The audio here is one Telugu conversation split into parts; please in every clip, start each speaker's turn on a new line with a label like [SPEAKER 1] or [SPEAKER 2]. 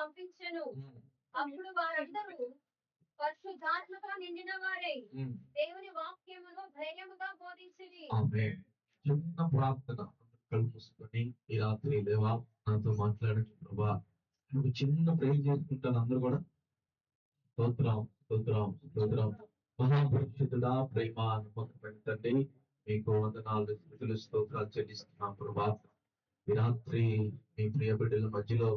[SPEAKER 1] పంపించెను. అప్పుడు వారందరూ పరిశుద్ధాత్మతో నిండిన వారై దేవుని వాక్యమును ధైర్యముగా బోధించిరి. ఆమేన్. చిన్న ప్రార్థన కళ్ళు మూసుకొని ఈ రాత్రి దేవా నాతో మాట్లాడండి ప్రభా. నువ్వు చిన్న ప్రేమ చేసుకుంటాను అందరూ కూడా. స్తోత్రం స్తోత్రం స్తోత్రం. మహాపరిశుద్ధుడా, ప్రేమ నమ్మకమైన తండ్రి, మీకు వందనాలు స్తుతులు స్తోత్రాలు చెల్లిస్తున్నాం ప్రభా. ఈ రాత్రి మీ ప్రియ బిడ్డల మధ్యలో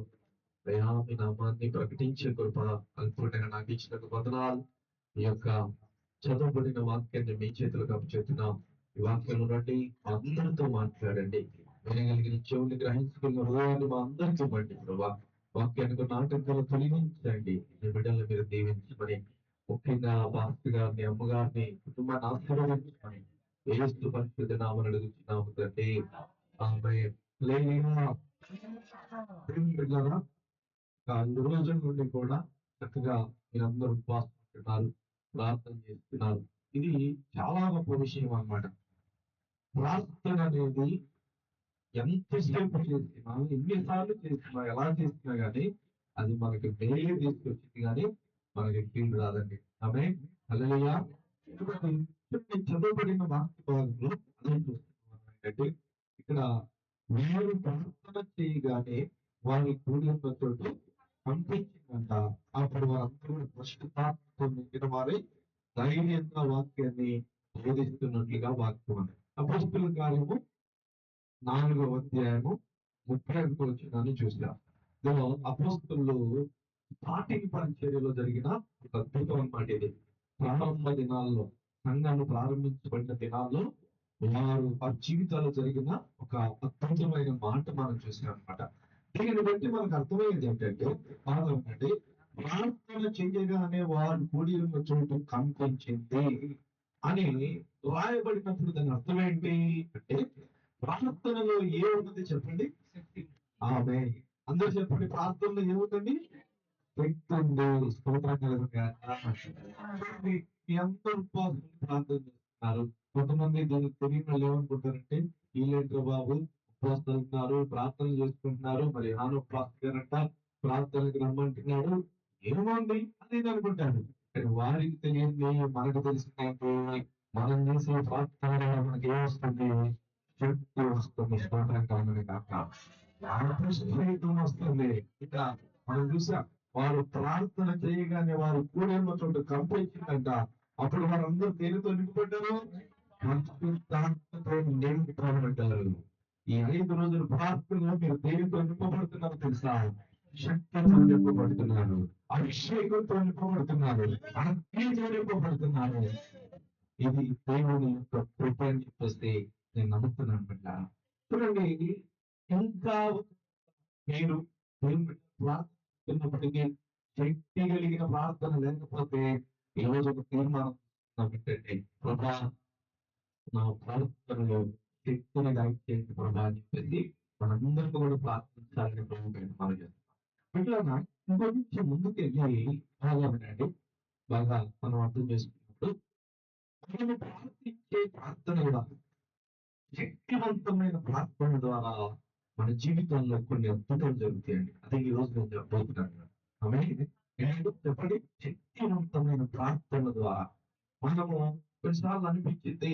[SPEAKER 1] అయ్యా మీ నామాన్ని ప్రకటించే కృప అల్పుటంగా నాకు ఇచ్చినందుకు వందనాలు. ఈ యొక్క చదవబడిన వాక్యాన్ని మీ చేతులకు అప్పచెప్తున్నాం. ఈ వాక్యం నుండి అందరితో మాట్లాడండి. వినగలిగిన చెవులు గ్రహించగలిగిన హృదయాన్ని మా అందరికీ ఇవ్వండి ప్రభా. వాక్యానికి నాటకాలు తొలగించండి. మీ బిడ్డలను మీరు దీవించమని, ముఖ్యంగా భాస్కర్ గారిని, అమ్మగారిని, కుటుంబాన్ని ఆశీర్వదించమని యేసు పరిశుద్ధ నామమున అడుగుతున్నాము తండ్రి. ఆమేన్. హల్లెలూయా. ప్రియమైన ఈ రోజుల నుండి కూడా చక్కగా మీరందరూ ఉపవాసం ఉంటున్నారు, ప్రార్థన చేస్తున్నారు. ఇది చాలా గొప్ప విషయం అన్నమాట. ప్రార్థన అనేది ఎంతసేపు చేసినా, ఎన్నిసార్లు చేసినా, ఎలా చేసినా గానీ అది మనకి మేలే తీసుకొచ్చింది కానీ మనకి కీడు రాదండి. ఆమేన్. హల్లెలూయా. ఇప్పుడు చదవబడిన వాక్య భాగంలో అదే చూస్తున్నాం ఏంటంటే, ఇక్కడ వీరు ప్రార్థన చేయగానే వారి కూడి ఉన్న చోటు పంపించిందంట. అప్పుడు వారందరూ పరిశుద్ధాత్మతో నిండిన వారై ధైర్యంగా వాక్యాన్ని బోధిస్తున్నట్లుగా వాక్యం ఉంది. అపొస్తలుల కార్యము 4వ అధ్యాయము 31వ వచనాన్ని చూసాం. అపొస్తలులు స్టార్టింగ్ పరిచర్యలో జరిగిన ఒక అద్భుతం అన్నమాట ఇది. ప్రారంభ దినాల్లో, సంఘాలు ప్రారంభించబడిన దినాల్లో వారి జీవితాల్లో జరిగిన ఒక అద్భుతమైన మాట మనం చూసాం అనమాట. దీనిని బట్టి మనకు అర్థమయ్యేది ఏంటంటే, అంటే ప్రార్థన చేయగానే వారు కూడి ఉన్న చోటు కంపించింది అని రాయబడినప్పుడు దాని అర్థం ఏంటి అంటే, ప్రార్థనలో ఏముంది చెప్పండి? ఆమేన్. అందరూ చెప్పండి, ప్రార్థనలో ఏముందండి? శక్తి ఉంది. స్తోత్రం కలుగుగాక. మీ అందరూ ఉపవాసం ప్రార్థన చేస్తున్నారు. కొంతమంది దీనికి తెలియని వాళ్ళు ఏమనుకుంటారంటే, వీళ్ళేంటో బాబు ఉపవాసాలు ఉన్నారు, ప్రార్థనలు చేసుకుంటున్నారు, మరి ఉపవాసం గారంట ప్రార్థనకు రమ్మంటున్నాడు, ఏముంది అని అనుకుంటారు. కానీ వారికి తెలియంది మనకు తెలిసిందంటే, మనం చేసే ప్రార్థన వల్ల మనకి ఏమొస్తుంది? శక్తి వస్తుంది. స్తోత్రం కలుగును గాక. అభిషేకం వస్తుంది. ఇక మనం చూసాం, వారు ప్రార్థన చేయగానే వారు కూడేళ్ళ చోటు కంపించిందంట. అప్పుడు వారందరూ దేనితో నింపబడ్డారు? పరిశుద్ధాత్మతో నింపబడ్డారు. ఈ 5 రోజులు ప్రార్థనలో మీరు దేనితో నింపబడుతున్నారు తెలుసా? శక్తితో నింపబడుతున్నారు, అభిషేకంతో నింపబడుతున్నారు, అగ్నితో నింపబడుతున్నారు. ఇది దేవుని యొక్క కృప అని చెప్పేసి నేను నమ్ముతున్నాను బిడ్డ. చూడండి, ఇంకా మీరు ప్రార్థిస్తున్నప్పటికీ శక్తి కలిగిన ప్రార్థన లేకపోతే ఈ రోజు ఒక తీర్మానం ఏంటంటే, ప్రభా నా ప్రార్థనలో శక్తిని దయచేయండి ప్రభా అని చెప్పేసి మనందరికీ కూడా ప్రార్థించాలని ప్రభు మనం చేస్తాం. ఇట్లా ఇంకొంచెం ముందుకెళ్ళి బాగా వినండి, బాగా మనం అర్థం చేసుకున్నప్పుడు మనం ప్రార్థించే ప్రార్థన కూడా శక్తివంతమైన ప్రార్థన ద్వారా మన జీవితంలో కొన్ని అద్భుతాలు జరుగుతాయండి. అదే ఈ రోజు నేను చెప్పబోతున్నాను. చెప్పండి, శక్తివంతమైన ప్రార్థన ద్వారా మనము కొన్నిసార్లు అనిపించింది,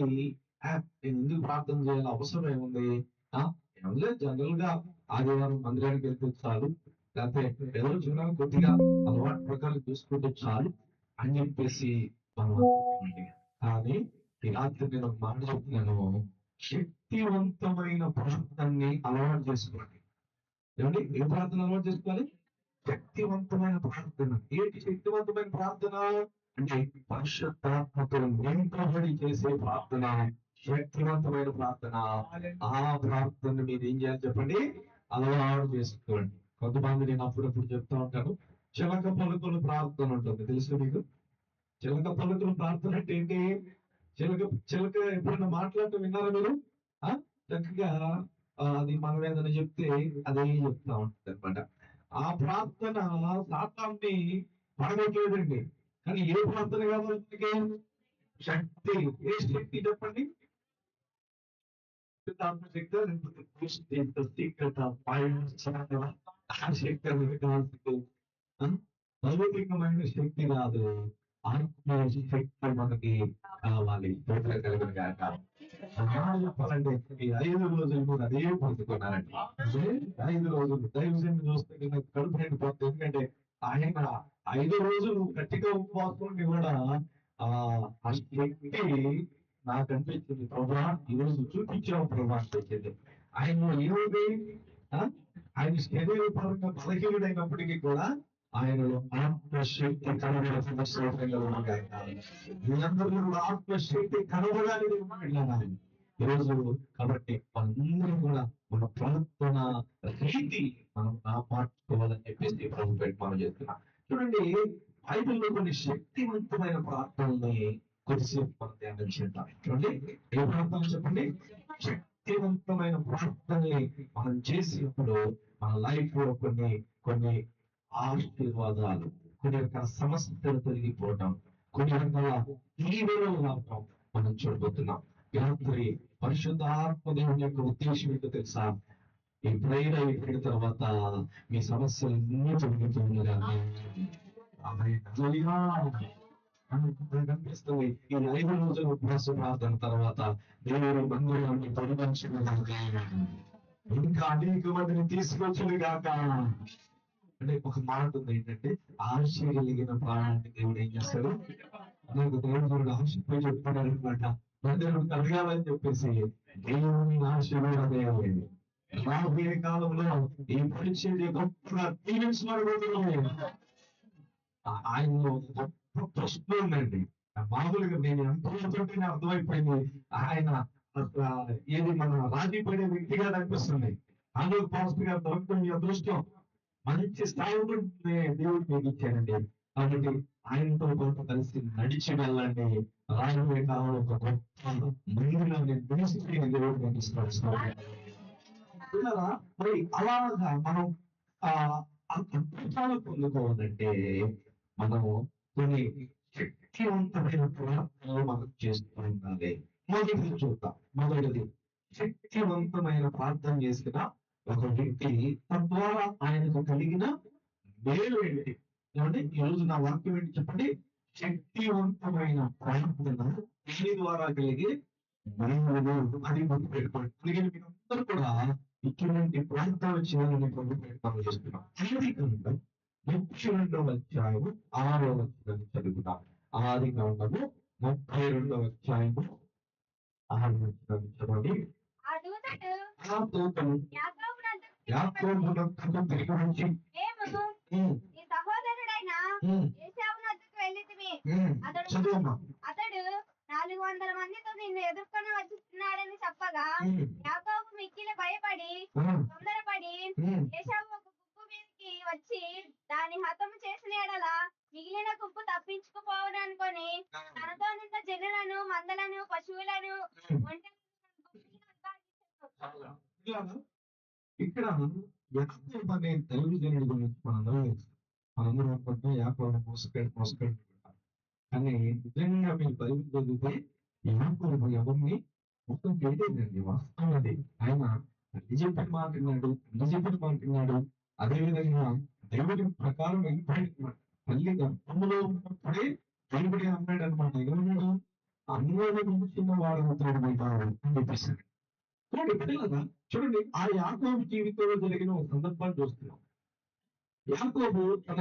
[SPEAKER 1] నేను ఎందుకు ప్రార్థన చేయాలి, అవసరం ఏముంది, జనరల్ గా ఆదివారం మందిరానికి వెళ్తే చాలు, లేకపోతే ఏదో చిన్న కొద్దిగా అలవాటు ప్రకారం చూసుకుంటే చాలు అని చెప్పేసి మనం అనుకుంటున్నాం. కానీ ఈ రాత్రి నేను ఒక మాట చెప్తున్నాను, శక్తివంతమైన ప్రార్థనని అలవాటు చేసుకోండి. ఏమండి, ఏ ప్రార్థన అలవాటు చేసుకోవాలి? శక్తివంతమైన ప్రార్థన. ఏంటి శక్తివంతమైన ప్రార్థన అంటే? పరిశుద్ధాత్మతో నింపబడి చేసే ప్రార్థన శక్తివంతమైన ప్రార్థన. ఆ ప్రార్థన మీరు ఏం చేయాలి చెప్పండి? అలవాటు చేసుకోండి. కొంతమంది నేను అప్పుడప్పుడు చెప్తా ఉంటాను, చిలక పలుకుల ప్రార్థన ఉంటుంది, తెలుసు మీకు? చిలక పలుకుల ప్రార్థన అంటే ఏంటి? చిలక చిలక ఎప్పుడైనా మాట్లాడటం విన్నారా మీరు? చక్కగా అది మనం ఏదైనా చెప్తే అదే చెప్తా ఉంటుంది అనమాట. ఆ ప్రార్థన సాతాన్ని పడగొట్టలేదండి. కానీ ఏ ప్రార్థన కావాలి? శక్తి. ఏ శక్తి చెప్పండి? శక్తి ఆ! భౌతికమైన శక్తి కాదు. ఆత్మీయ శక్తి మనకి కావాలి. స్తోత్రం కలుగును గాక. నిజంగా చెప్పాలంటే ఈ 5 రోజులు మీరు అదే పొందుకున్నారండి. అదే 5 రోజులు దైవజనుడు చూస్తే నాకు కడుపు నిండిపోతుంది. ఎందుకంటే ఆయన 5 రోజులు గట్టిగా ఉపవాసం ఉండి కూడా ఆ శక్తి నాకనిపించింది. ప్రభువా ఈరోజు చూపించావు ప్రభువా అనిపించింది. ఆయనలో ఏముంది? ఆ! ఆయన శరీరపరంగా బలహీనుడైనప్పటికీ కూడా ఆయనలో ఆత్మశక్తి కనబడుతున్న స్తోత్రం కలుగును గాక. మీ అందరిలో కూడా ఆత్మశక్తి కనబడాలని మాట్లాడాలి. ఈరోజు కాబట్టి మనందరం కూడా మన ప్రవర్తన రీతి మనం కాపాడుకోవాలని చెప్పేసి ప్రభు పెట్టి మనం చేస్తున్నాం. చూడండి బైబిల్లో కొన్ని శక్తివంతమైన ప్రార్థనల్ని కొద్దిసేపు మనం ధ్యానం చేద్దాం. చూడండి ఏ ప్రార్థన చెప్పండి? శక్తివంతమైన ప్రార్థనల్ని మనం చేసినప్పుడు మన లైఫ్ లో కొన్ని కొన్ని ఆశీర్వాదాలు, కొన్ని రకాల సమస్యలు తొలగిపోవటం, కొన్ని రకాల దీవెనలు రావటం మనం చూడబోతున్నాం. ఈ రాత్రి పరిశుద్ధాత్మ దేవుని యొక్క ఉద్దేశం ఏంటో తెలుసా? ఈ ప్రేయర్ అయిపోయిన తర్వాత మీ సమస్యలన్నీ తొలగిపోయినగా కనిపిస్తుంది. ఈ 5 రోజుల ఉపవాస ప్రార్థన తర్వాత దేవుని మందిరాన్ని పరిగణించుకున్నాక ఇంకా అనేక మందిని తీసుకొచ్చును గాక. అంటే ఒక మాట ఉంది ఏంటంటే, ఆశ కలిగిన ప్రాణాన్ని దేవుడు ఏం చేస్తాడు? నాకు దేవుడు ఆశపై చెప్తాడు అనమాట. దేవుడు కలగాలని చెప్పేసి దేవుని ఆశీర్వాదే రాబోయే కాలంలో ఈ పరిచర్య గొప్పగా దీవించబడబోతున్నాయి. ఆయనలో గొప్ప ప్రశ్న ఉందండి. మామూలుగా నేను ఎంతోతోటి అర్థమైపోయింది. ఆయన ఏది మన రాజీ పడే వ్యక్తిగా అనిపిస్తుంది. అందులో పాస్టర్ గారు దొరకడం మీ అదృష్టం. మంచి స్థాయిలో దేవుడు మీకు ఇచ్చారండి. కాబట్టి ఆయనతో పాటు కలిసి నడిచి వెళ్ళండి. రాబోయే కాలంలో ఒక గొప్ప మందిరాన్ని మినిస్ట్రీ దేవుడు మీకు ఇస్తున్నాడు. పిల్లరా, మరి అలాగా మనం ఆ అద్భుతాలు పొందుకోవాలంటే మనము కొన్ని శక్తివంతమైన ప్రార్థనలు మనం చేస్తూ ఉండాలి. మొదటిది చూద్దాం. మొదటిది శక్తివంతమైన ప్రార్థన చేసిన ఒక వ్యక్తి తద్వారా ఆయనకు కలిగిన మేలు ఏంటి? ఏమంటే ఈ రోజు నా వాక్యం ఏంటి చెప్పండి? శక్తివంతమైన ప్రార్థన దేని ద్వారా కలిగి మేలు అది గుర్తు పెట్టుకోండి. అందుకని మీరు అందరూ కూడా ఇటువంటి ప్రాంతాలు చేయాలని ప్రభుత్వం చేస్తున్నాం. ఆది కాండం 32వ అధ్యాయము 6వ వచనాన్ని చదువుతాం. ఆది కాండము 32వ అధ్యాయము 6వ వచనాన్ని చదవండి. ఆ దూతను యాకోబునకు తిరిగి వచ్చి చదువమ్మా.
[SPEAKER 2] అతడు 400 మందితో నిన్ను ఎదుర్కొని వచ్చిస్తున్నాడని చెప్పగా యాకోబు మిక్కిలి భయపడి తొందరపడి ఏశావు ఒక గుంపు మీదకి వచ్చి దాన్ని హతము చేసిన ఎడల మిగిలిన గుంపు తప్పించుకుపోవనుకొని తనతో నిన్న జనులను, మందలను, పశువులను, ఒంటెలను
[SPEAKER 1] ఇక్కడ యాకోబు అనే దైవజనుడి గురించి మనందరం తెలుసు. మనందరం అనుకుంటాం యాకోబు మోసగాడు. కానీ నిజంగా మీరు బైబిల్ చదివితే యాకోబు ఎవరిని మొత్తం చేయలేదండి. వాస్తవం అది. ఆయన నిజపడి మాట్లాడినాడు. అదేవిధంగా దేవుడి ప్రకారం వెళ్ళిపోయిన తల్లి గర్భంలో ఉన్నప్పుడే దేవుడే అన్నాడు అనమాట. ఏమన్నాడు? అన్యులను మించిన వాడు అవుతాడు అని చెప్పేసాడు. చూడండి ఆ యాకోబు జీవితంలో జరిగిన ఒక సందర్భాన్ని చూస్తున్నాం. యాకోబు తన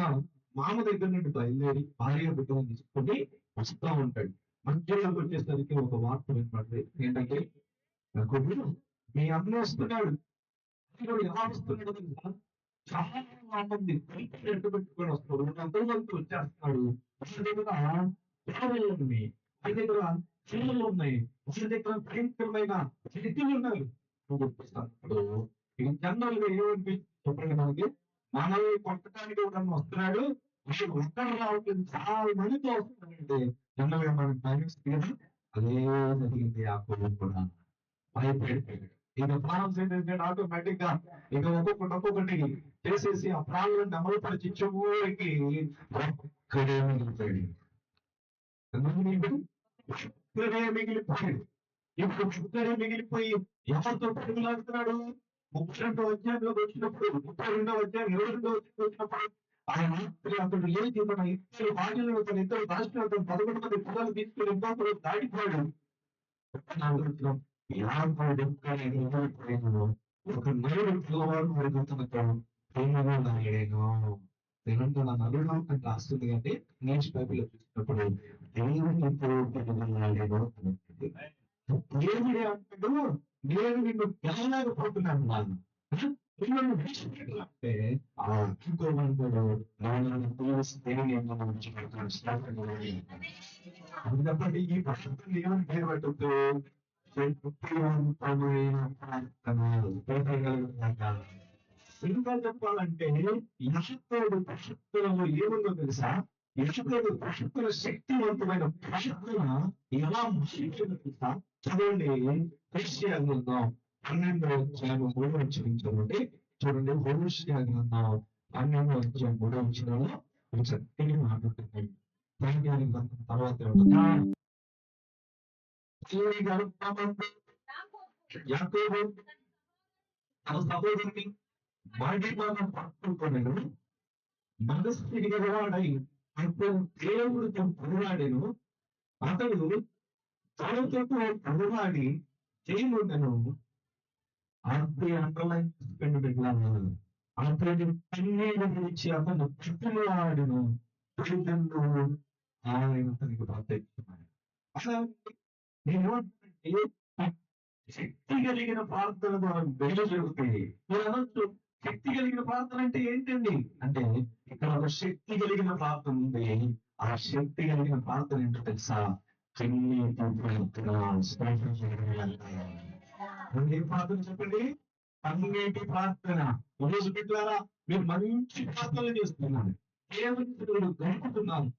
[SPEAKER 1] మామ దగ్గర నుండి బయలుదేరి భార్య బిడ్డను తీసుకొని వస్తా ఉంటాడు. మధ్యలోకి వచ్చేసరికి ఒక వార్త వినపడింది. ఏంటంటే యాకోబు మీ అన్న వస్తున్నాడు. ఎలా వస్తున్నాడు తెలుసా? చాలా మంది ఎంట పెట్టుకొని వస్తాడు. అందరితో వచ్చేస్తున్నాడు. వాళ్ళ దగ్గర సేవలు ఉన్నాయి, వాళ్ళ దగ్గర చీరలు ఉన్నాయి, వాళ్ళ దగ్గర భయంకరమైన శక్తులు ఉన్నారు అని చెప్పేస్తాడు. ఇది జనరల్ గా ఏమనిపిస్తుంది చెప్పండి మనకి? మనల్ని కొట్టడానికి కూడా వస్తున్నాడు. అసలు ఒక్కడ రావట్లేదు, చాలా మందితో వస్తున్నాడంటే జనరల్ గా మనకి భయమిస్తుంది కదా. అదే జరిగింది యాకోబు కూడా. భయపడిపోయాడు. ఇక ప్రాణం ఏంటంటే ఆటోమేటిక్ గా ఇక ఒక్కొక్కటి చేసేసి ఆ ప్రాణాలను అమలుపరిచి చివరికి ఒక్కడే మిగిలిపోయాడు. మిగిలిపోయాడు. ఇప్పుడు ఒక్కడే మిగిలిపోయి ఎవరితో పరుగులాడుతున్నాడు? 32వ అధ్యాయంలోకి వచ్చినప్పుడు, 32వ అధ్యాయం 22వ వచ్చినప్పుడు ఆ రాత్రి అతడు లేచి తన ఇద్దరు భార్యలను తన ఇద్దరు దాచిన తన 11 మంది పిల్లలు తీసుకుని ఇంకొకరు దాటిపోయాడు. ఆలోచన యాకోబు ఒక్కడే మిగిలిపోయాను. ఒక నరుడు పిల్లవాడు అడుగుతున్నతో ప్రేమగా లాగాను. తెలంగాణ నరుడు అని రాస్తుంది కంటే ఇంగ్లీష్ బైబిల్లో చూసినప్పుడు దేవునితో పిల్లలాడాను అని. దేవుడే అంటాడు, నేను నిన్ను గెలవలేకపోతున్నాను నాన్న. పిల్లల్ని విడిచిపెట్టాలంటే ఆ ఇంకోమంటాడు నాన్న తెలిసి దేవుని ఏమన్నా విడిచిపెడతాడు. అది తప్పండి ఈ ప్రశ్నలు ఏమని పేరు పెట్టద్దు. శక్తివంతమైన ప్రార్థన పెట్టగలుగుతాక. ఇంకా చెప్పాలంటే యశుద్ధుడు ప్రశక్తులలో ఏముందో తెలుసా? యశుద్ధుడు ప్రశక్తుల శక్తివంతమైన ప్రార్థన ఎలా ముగించిందో తెలుసా? చదవండి, హోషేయ గ్రంథం 12వ అధ్యాయం 3వ వచనం చదవండి. చూడండి, హోషేయ గ్రంథం 12వ అధ్యాయం 3వ వచనంలో ఒక చక్కని మాట ఉంటుంది. ధైర్యానికి గ్రంథం తర్వాత ఉంటుంది. యాకోబు తన సహోదరుని మరణం పట్టుకున్నాడు. మనస్సు గలవాడై అతడు దేవుడితో పోరాడాను. అతడు తనతో పోరాడి చేయనుండను. అతని అండర్లైన్ పెట్టాను. అతడి కన్నీరు గురించి అతను చుట్టుములాడను. తల్లిదండ్రులు ఆయన అతనికి ప్రత్యక్షమయ్యారు. అసలు నేనేమంటే శక్తి కలిగిన ప్రార్థన ద్వారా వెలుగు జరుగుతాయి. మీరు అనొచ్చు, శక్తి కలిగిన ప్రార్థన అంటే ఏంటండి అంటే, ఇక్కడ ఒక శక్తి కలిగిన ప్రార్థన ఉంది. ఆ శక్తి కలిగిన ప్రార్థన ఏంటో తెలుసా? కన్నీటి ప్రార్థన. ఏ ప్రార్థన చెప్పండి? కన్నీటి ప్రార్థన. రోజు బిడ్డలారా, మీరు మంచి ప్రార్థనలు చేస్తున్నారు, దేవుని గడుపుతున్నాను,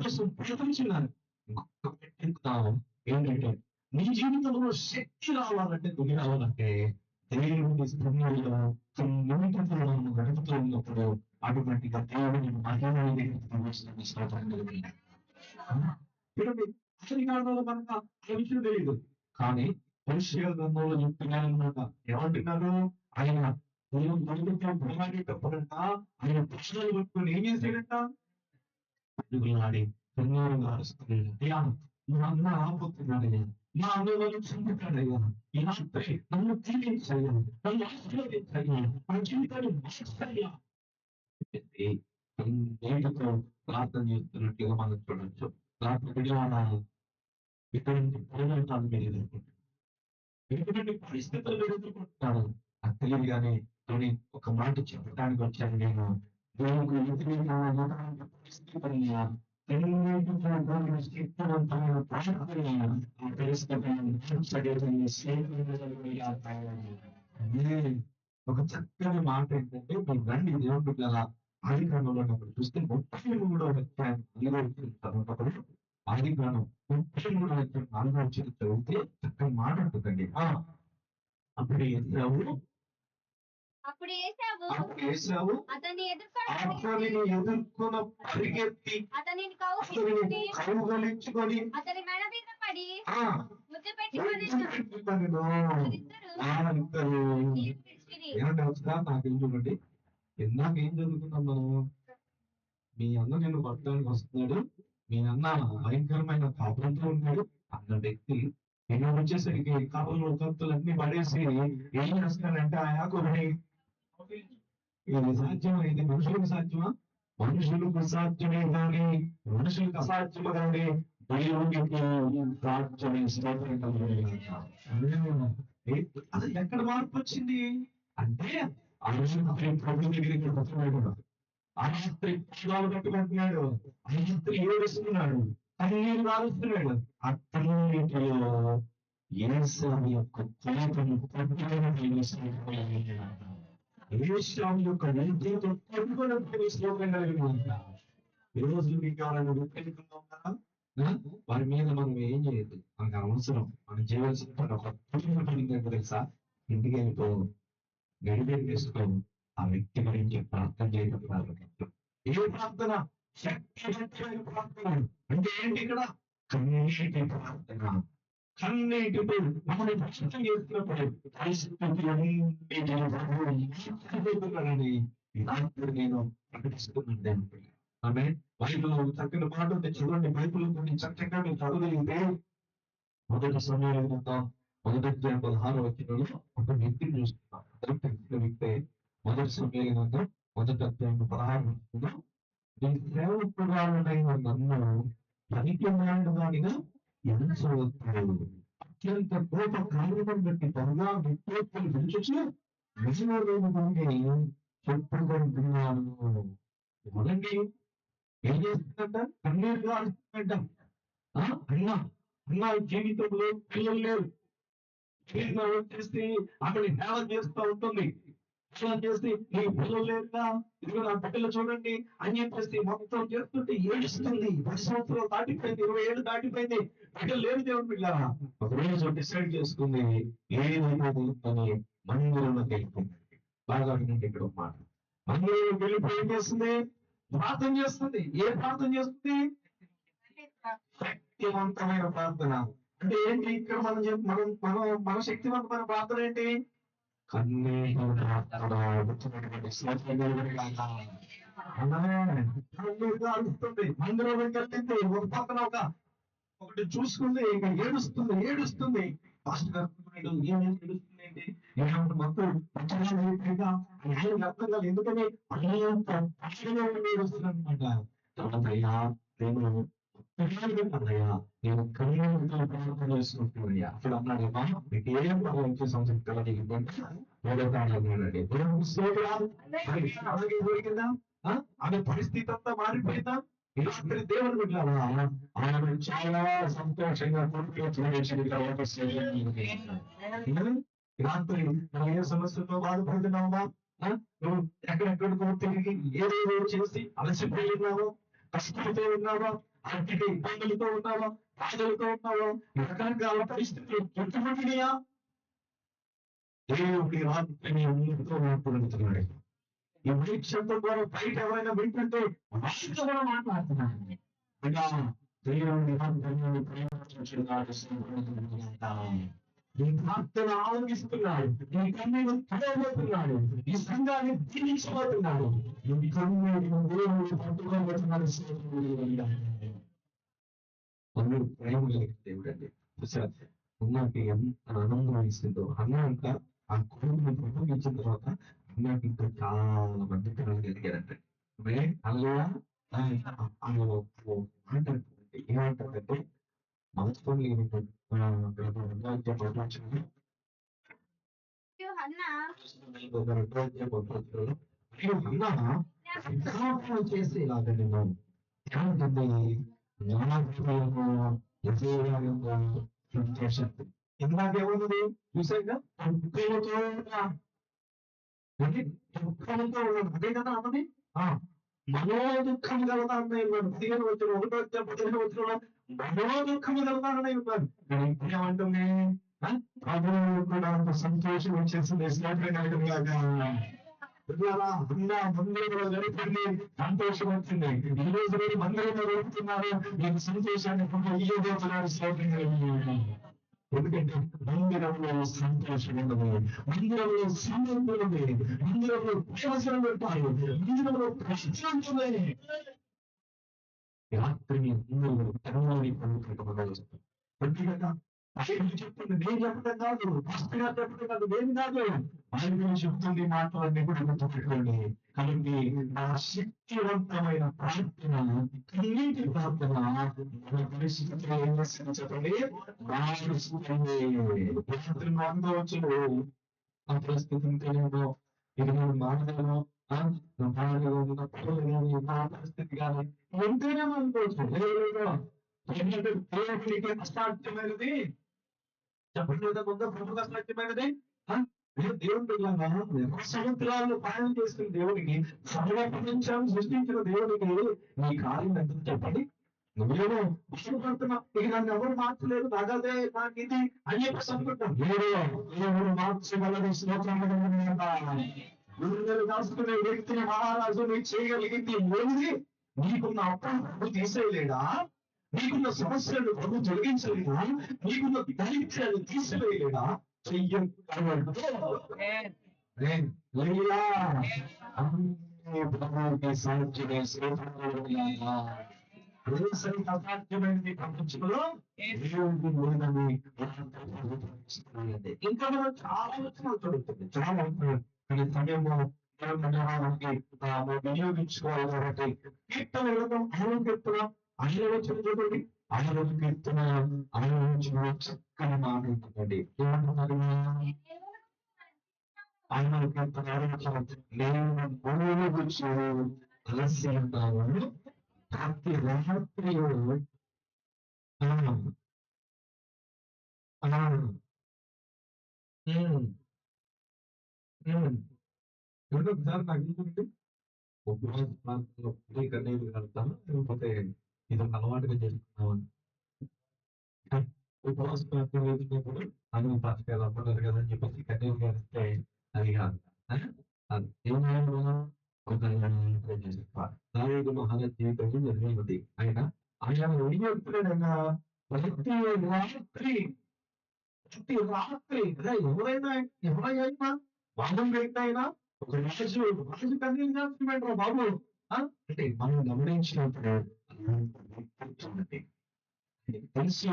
[SPEAKER 1] కోసం ప్రకటించున్నాను. ఏంటంటే నీ జీవితంలో శక్తి రావాలంటే, దిగి రావాలంటే దేవుని స్థలంలో గడుపుతూ ఉన్నప్పుడు అటువంటిగా దేవుని మహిమని కాలంలో మనకు ఆ విషయం తెలియదు. కానీ హోషేయ గ్రంథంలో చెప్తున్నారనమాట. ఏమంటున్నారు? ఆయన దేవుని గడుపుతో పోరాడేటప్పుడంట ఆయన ప్రశ్నలు పట్టుకొని ఏం చేశాడంట? అడుగులాడి కన్నీరు గారుస్తున్నాడు. అయ్యా, మా అన్న ఆపోతున్నాడయ్యా, మా అన్న వాళ్ళు చంపుతాడయ్యా, ఈ రాత్రి నన్ను తీరించయ్యా, నన్ను ఆశీర్వదించయ్యా, నా జీవితాన్ని మార్చయ్యా. నేటితో ప్రార్థన చేస్తున్నట్టుగా మనం చూడొచ్చు. రాత్రి ఇటువంటి పోరాటాలు మీరు ఎదుర్కొంటారు, ఎటువంటి పరిస్థితులు ఎదుర్కొంటున్నారు నాకు తెలియదుగానే కానీ ఒక మాట చెప్పడానికి వచ్చాను నేను. దేవునికి వ్యతిరేకమైన పరిస్థితుల్లో శక్తివంతమైన ప్రార్థన ఆ పరిస్థితులను ఒక చక్కని మాట ఏంటంటే, మీరు రండి దేవుని బిడ్డలారా, ఆదికాండంలో చూస్తే 33వ అధ్యాయం 4వ వచనం చదవటప్పుడు, ఆదికాండం 33వ అధ్యాయం 4వ వచనం చదివితే చక్కని మాట ఉంటుందండి. అప్పుడు ఏశావు అతన్ని ఎదుర్కొన్న పరిగెత్తి అతనిని కౌగలించుకొని అతని మెడ మీద పడి ముద్దు పెట్టుకొని ఏమంటే వచ్చినా నాకేం చూడండి, ఇందాక ఏం జరుగుతున్నాం మనం? మీ అన్న నేను పట్టడానికి వస్తున్నాడు, మీ అన్న భయంకరమైన కాపురంతో ఉన్నాడు అన్న వ్యక్తి నేను వచ్చేసరికి కాపులు కత్తులన్నీ పడేసి ఏం చేస్తున్నాడంటే ఆ యాకోబుని, ఇది సాధ్యమా? ఇది మనుషులకు సాధ్యమా? మనుషులకు సాధ్యమే కానీ మనుషులకు అసాధ్యము కానీ దేవునికి సాధ్యమే. అది ఎక్కడ మార్పు వచ్చింది అంటే, ఆ రోజు ప్రభు దగ్గరికి వస్తున్నాడు, ఆ రాత్రి పాదాలు కట్టుకుంటున్నాడు, ఆ రాత్రి ఏడుస్తున్నాడు, కన్నీరు కాలుస్తున్నాడు. ఆ కన్నీటిలో యేసావు యొక్క కోపము ఏశావు యొక్క వెంట్రుకతో పట్టుకున్నప్పుడు శ్లోకం కలిగినంత. ఈ రోజు మీకు ఎవరైనా వ్యతిరేకంగా ఉన్నారా? వారి మీద మనం ఏం చేయొద్దు, మనకు అవసరం. మనం చేయవలసిన ఒక తెలుసా? ఇంటికి వెళ్ళిపో, గడిపేరు తీసుకో, ఆ వ్యక్తి గురించి ప్రార్థన చేయడం ప్రారంభించు. ఏ ప్రార్థన? శక్తివంతమైన ప్రార్థన. అంటే ఏంటి ఇక్కడ? కన్నీటి ప్రార్థన. కన్నీటితో మనల్ని ప్రశ్న చేస్తున్నప్పుడు పరిస్థితులన్నిటిని ఈ రాత్రి నేను ప్రకటిస్తున్నాను దేవుని. ఆమె బైబిల్లో చక్కని మాట ఉంది చూడండి. బైబిల్ కొన్ని చక్కగా మీరు చదవగలిగితే మొదటి సమయాల గ్రంథం 1:16 ఒక వ్యక్తిని చూస్తున్నాం. అందరం తెలిసిన వ్యక్తే. మొదటి సమయాల గ్రంథం 1:16 నీ సేవకురాలనైన నన్ను పనికిమాలినదానిగా ఎంచవద్దు. అత్యంత కోప కార్యమును బట్టి త్వరగా విజ్ఞప్తులు విడిచి నిజమైన దాన్ని చెప్పుకుంటున్నాను. మొదటి ఏం చేస్తుందంట? కన్నీరుగా అడుగుతుందంట. అన్నా అన్నా జీవితంలో పిల్లలు లేరు. వచ్చేసి ఆమెని హేళన చేస్తూ ఉంటుంది. హేళన చేసి నీ పిల్లలు లేరుగా, ఇదిగో నా బిడ్డలు చూడండి అని చెప్పేసి మొత్తం చేస్తుంటే ఏడుస్తుంది. 10 సంవత్సరాలు దాటిపోయింది, 20 ఏళ్ళు దాటిపోయింది, బిడ్డలు లేరు దేవుని బిడ్డలారా. ఒక రోజు డిసైడ్ చేసుకుంది ఏదైతే అని మందిరంలోకి వెళ్ళిపోయింది. బాగా వినండి ఇక్కడ ఒక మాట. మందిరంలోకి వెళ్ళిపోయి ఏం చేస్తుంది? ప్రార్థన చేస్తుంది. ఏ ప్రార్థన చేస్తుంది? శక్తివంతమైన ప్రార్థన. అంటే ఏంటి ఇక్కడ మన శక్తివంతమైన ప్రార్థన ఏంటి? కన్నీరు ప్రార్థన. కన్నీరుగా అడుగుతుంది. మందిరంలోకి వెళ్ళింది. ఒక పక్కన ఒకటి చూసుకుంది, ఇంకా ఏడుస్తుంది. పాస్టర్ గారు ఏమేమి ఏడుస్తుంది ఏంటి? ఏమంటే మొత్తం అర్థం కాదు. ఎందుకని అన్నంత పక్షంగా ఏడుస్తుంది అనమాట. అయ్యా నేను అన్నయ్యా నేను కన్నుతో ప్రార్థన చేసుకుంటున్నాయ్యా. అప్పుడు అన్నాడమ్మా మీకు ఏం వచ్చే సంస్కృతి దొరికిందా? ఆమె పరిస్థితి అంతా మారిపోయిందా? రాత్రి దేవుని బిడ్డలారా ఆయన చాలా సంతోషంగా రాత్రి నువ్వు ఏ సమస్యతో బాధపడుతున్నావా? నువ్వు ఎక్కడెక్కడికో తిరిగి ఏదేదో చేసి అలసిపోయి ఉన్నావో, కష్టపడితే ఉన్నావా, ఆర్థిక ఇబ్బందులతో ఉన్నావా, బాధలతో ఉన్నావా, రకరకాల పరిస్థితులు చుట్టుముట్టినాయా? దేవుడి రాత్రి అందరితో మాట్లాడుతున్నాడు. ఈ వీక్షంతో ద్వారా బయట ఎవరైనా వింటుంటే మాట్లాడుతున్నాను. దేవుడి ఈ ప్రార్థన ఆలోచిస్తున్నాడు. ఈ కన్నీరు తడబోతున్నాడు. ఈ సంఘాన్ని దీవించబోతున్నాడు. ఈ కన్నీరు దేవుడు పట్టుకోబోతున్నాడు. అందరూ ప్రేమ కలిగిన దేవుడు అండి. అన్నకి ఎంత ఆనందం ఇస్తుందో. అన్న అంట ఆ కొడుకుని ప్రసంగించిన తర్వాత అన్నకి ఇంకా చాలా మంది పిల్లలు కలిగారంటే అలా ఏమంటారంటే మనసుకొని చేసి ఇలాగ నేను ఏమంటుంది ఇందాకేముంది చూసాక దుఃఖంతో ఉన్నాడు. అదే కదా అన్నది. మనో దుఃఖం కలదాన్ని ఉన్నాడు. 15 వచ్చిన 15 వచ్చిన మనో దుఃఖం కలదానని ఉన్నాడు. కానీ ఇప్పుడు ఏమంటుంది? కూడా అంత సంతోషం వచ్చేసింది. మందిరంలో గడిపింది, సంతోషం వచ్చింది. ఈ రోజు మందిరంలో గడుపుతున్నారు. మీకు సంతోషాన్ని ఎందుకంటే మందిరంలో సంతోషం ఉన్నది, మందిరంలో సమృద్ధి ఉంది, మందిరంలో ప్రయోజనం పెట్టాలి, మందిరంలో ప్రశ్నించున్నాయి. రాత్రి అందరూ తెరవని పనులు చెప్తుంది. నేను చెప్పడం కాదు, పాస్టర్ చెప్పడం కాదు, నేను కాదు, ఆయన చెప్తుంది. మాటలన్నీ కూడా గుర్తుపెట్టుకోండి. కాబట్టి నా శక్తివంతమైన ప్రార్థన, కన్నీటి ప్రార్థన మన పరిస్థితిలో ఏం చేస్తుంది చెప్పండి, మారుస్తుంది. రాత్రి అనుభవచ్చు ఆ పరిస్థితిని తెలియదు. ఇది నేను మాట్లాడను, నా పిల్లలు కానీ నా పరిస్థితి కానీ ఎంతైనా అనుకోవచ్చు. లేదు దేవుడికి అసాధ్యమైనది చెప్పండి. ముందు ప్రభుత్వ అసాధ్యమైనది. దేవుడి సముద్రాలను ప్రయాణం చేస్తున్న దేవుడికి, సర్వప్రపంచాన్ని సృష్టించిన దేవుడికి నీ కార్యం ఎంత చెప్పండి. నువ్వేమో ఇష్టపడుతున్నా, ఇక నన్ను ఎవరు మార్చలేదు, నాగదే నాకు ఇది అని చెప్పేసి అనుకుంటాం. ఎవరు మార్చగలరు? రాసుకునే వ్యక్తిని మహారాజు నీకు చేయగలిగింది ఏమిది? నీకున్న అప్పు తీసేయలేడా? నీకున్న సమస్యలను ప్రభు తొలగించలేదా? నీకున్న దైత్యాన్ని తీసివేయలేదా? చెయ్యం. హల్లెలూయా. అన్ని ప్రభువుకి సాధ్యమే. స్తోత్రములు. యేసయ్యకి అసాధ్యమైనది ప్రపంచంలో ఏది లేదని ఇంకా మనం చాలా వచనాలు చదువుతుంది. చాలా వచనాలు. కానీ సమయము వినియోగించుకోవాలి కాబట్టి కీర్తన వినడం ఆయన కీర్తన ఆయన వచ్చిన చూడండి. ఆయన కీర్తన ఆయన వచ్చిన చక్కని మాట ఉంటుందండి. ఏమంటున్నారు ఆయన కీర్తన నేను భూమిని గురించి అలసి ఉన్నాను. ప్రతి రాత్రి ఒకసారి నాకు ఎందుకంటే ఉపవాస ప్రాంతంలో కన్నీరు కలుగుతాను, లేకపోతే ఇది ఒక అలవాటుగా చేసుకున్నామని. ఉపవాస ప్రాంతం వేసినప్పుడు అన్ని పథకాలు అమ్మన్నారు కదా అని చెప్పేసి కన్నీరు కలిస్తే అది కాదు. అది ఏమైనా ఒక దావీదు మహారాజు జీవితంలో జరిగినది. ఆయన ఆయన ఏం చెప్తున్నాడైనా ప్రతి రాత్రి ప్రతి రాత్రి అదే ఎవరైనా వాదం పెట్టైనా ఒక రాజు కన్నీరు చేస్తున్నాడు బాబు. అంటే మనం గమనించినప్పుడు గుర్తుందండి. తెలిసి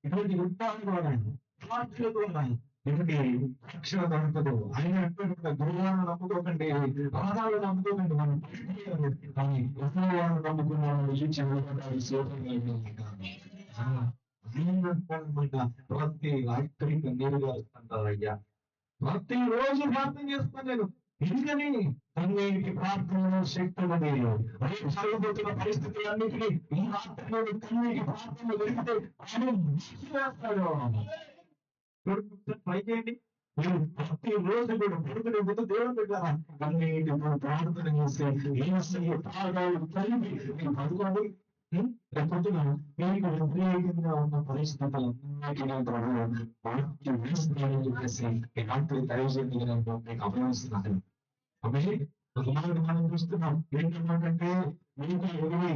[SPEAKER 1] ఇటువంటి యుద్ధాల ద్వారా పార్టీల ద్వారా ఇటువంటి రక్షణ దొరకదు. ఆయన ఎటువంటి గురువులను నమ్ముకోకండి, పాదాలు నమ్ముకోకండి. మనం కానీ గురువులను నమ్ముకున్న వాళ్ళు ఈ ప్రతి రాత్రి కన్నీరు గారుస్తుంటారయ్యా. ప్రతి రోజు ప్రార్థన చేస్తాను నేను. ఎందుకని కన్నీటికి ప్రార్థనలో శక్తి ఉన్నది. రేపు జరగబోతున్న పరిస్థితులన్నిటినీ ఈ రాత్రిలో కన్నీటి ప్రార్థన దొరికితే ఆయన వేస్తాడు. ట్రై చేయండి. మీరు ప్రతి రోజు కూడా పడుకునే ముందు దేవుడు పెట్టారా కన్నీటి ప్రార్థన చేస్తే ఏమొస్తాయి పాదాలు కలిపి నేను పడుకోండి. పొద్దున మీకు వ్యతిరేకంగా ఉన్న పరిస్థితులన్నిటినీ వాక్యం వేస్తున్నానని చెప్పేసి ఈ రాత్రి దయచేసి నేను మీకు అభినందిస్తున్నాను. కాబట్టి ఒక మాట మనం చూస్తున్నాం ఏంటంటే 120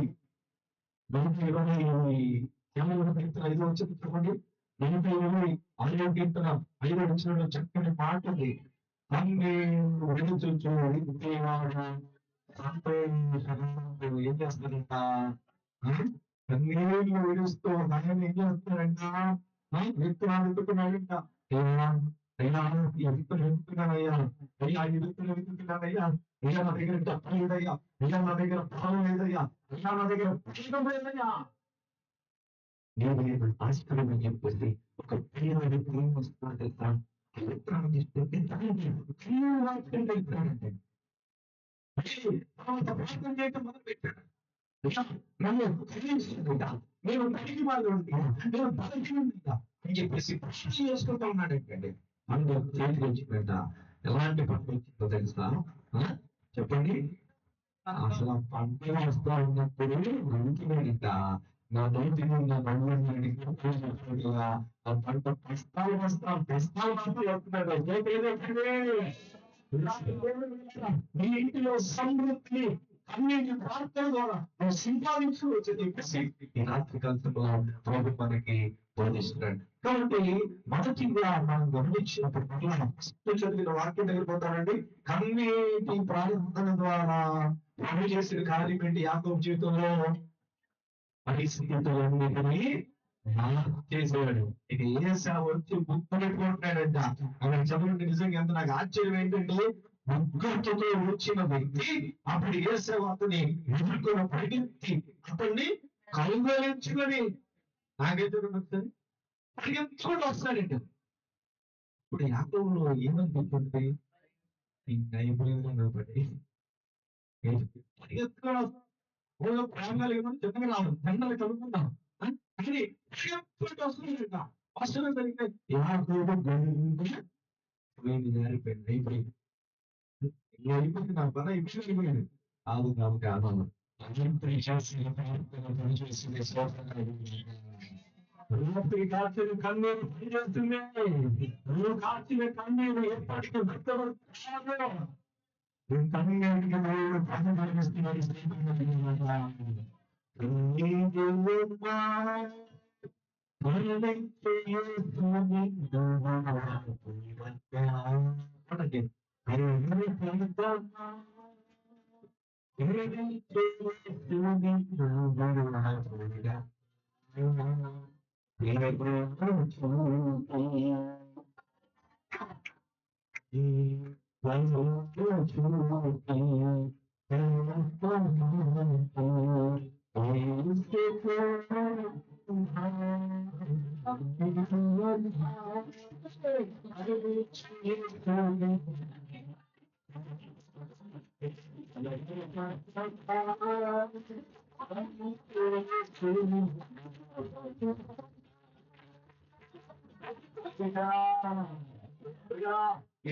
[SPEAKER 1] వచ్చి చెప్పండి. 120 5వ కీర్తన 5వ వచనంలో చక్కని మాట ఉంది. విడుచుచు ఏం చేస్తారంట? కన్నీళ్ళు విడుస్తూ ఆయన ఏం చేస్తారంట? విత్తనాలు విత్తుకున్నాడంట. అయ్యా ఎత్తుకున్నానయ్యా, అయ్యా ఎత్తుకున్నానయ్యా, అయ్యా నా దగ్గర డబ్బు లేదయ్యా, అయ్యా నా దగ్గర పొలం లేదయ్యా, అయ్యా నా దగ్గర పుస్తకం లేదయ్యా. నేను ఆశ్చర్యమని చెప్పేసి ఒక ప్రియమైన ప్రేమ వస్తున్నాడు తెలుసా? విత్తనాలు తీసుకుంటే వెళ్తాడంటే ప్రార్థన చేయటం మొదలు పెట్టాడు. నన్ను తెలియజేస్తుందా, నేను పనికి వాళ్ళు నేను బలహీనంగా అని చెప్పేసి ప్రశ్న చేసుకుంటా ఉన్నాడు. ఏంటంటే అందరూ చేతికి వచ్చిపోయింట. ఎలాంటి పంట వచ్చిందో తెలుసా? చెప్పండి. అసలు ఆ పంట వస్తా ఉన్నప్పుడు వెళ్తున్నాడంట. నా నోటి నా నవ్వుడి ఆ పంట బస్తాలు వస్తున్నాడు. మీ ఇంటిలో సమృద్ధి అన్నిటి ప్రార్థన ద్వారా నువ్వు సంపాదించవచ్చు చెప్పేసి ఈ రాత్రి కాలంలో ప్రభు మనకి బోధిస్తున్నాడు. కాబట్టి మొదటిగా మనం గమనించినప్పుడు చదివిన వాక్యం దగ్గర పోతానండి. కన్నీటి ప్రార్థన ద్వారా ప్రభు చేసిన కార్యం ఏంటి? యాకోబు జీవితంలో పరిస్థితులన్నిటినీ చేసేవాడు. ఇక ఏసావు వచ్చి ముక్కుపెట్టుకుంటున్నాడంట. అక్కడ చదువుంటే నిజంగా ఎంత నాకు ఆశ్చర్యం ఏంటంటే ముగ్గురితో వచ్చిన వ్యక్తి అప్పుడు ఏసావు అతని ఎదుర్కొని పరిగెత్తి అతన్ని కౌగలించుకొని నాకైతే వస్తుంది పరిగెత్తుకుంటూ వస్తాడంట. ఇప్పుడు యాకోబులో ఏమనిపిస్తుంది? ఇంకా ఎప్పుడు పరిగెత్తుకొని ప్రాంగాలు ఏమని చిన్నగా రావు, దండలు కలుపుకుంటాం. అది వస్తుందంట. వస్తున్న జరిగితే జారిపోయింది, అయిపోయింది. అయిపోయింది నా పని అయిపోయింది. కాదు కాబట్టి ఆనందం రాత్రి కాచిన కన్నీరు పనిచేస్తుంది. నువ్వు కాచిన కన్నీరు ఎప్పటికీ వ్యక్తపడుతున్నాడు. కన్నీటికి నువ్వు పని కలిగిస్తున్నాడు. ఈ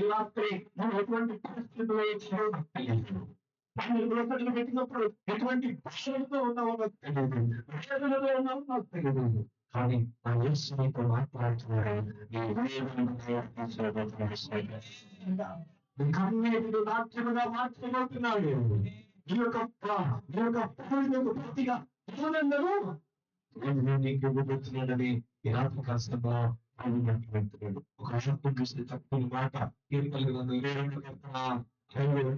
[SPEAKER 1] రాత్రి మనం ఎటువంటి పరిస్థితుల్లో తెలియదు. దాన్ని లోపలికి పెట్టినప్పుడు ఎటువంటి భాషలతో ఉన్నామో నాకు తెలియదు, భాషలలో ఉన్నామో నాకు తెలియదు. కానీ నా యేసు నీతో మాట్లాడుతున్నాడు. నీ హృదయాన్ని నీ కన్నీటిని నాట్యముగా మార్చబోతున్నాడు. ఈ యొక్క పూర్ణకు పూర్తిగా పూర్ణందరూ నీకు ఇవ్వబోతున్నాడని ఈ రాత్రి కాస్తంగా ఆయన మాట్లాడుతున్నాడు. ఒక శబ్దం చూస్తే చక్కని మాట కీర్తన గ్రంథం 7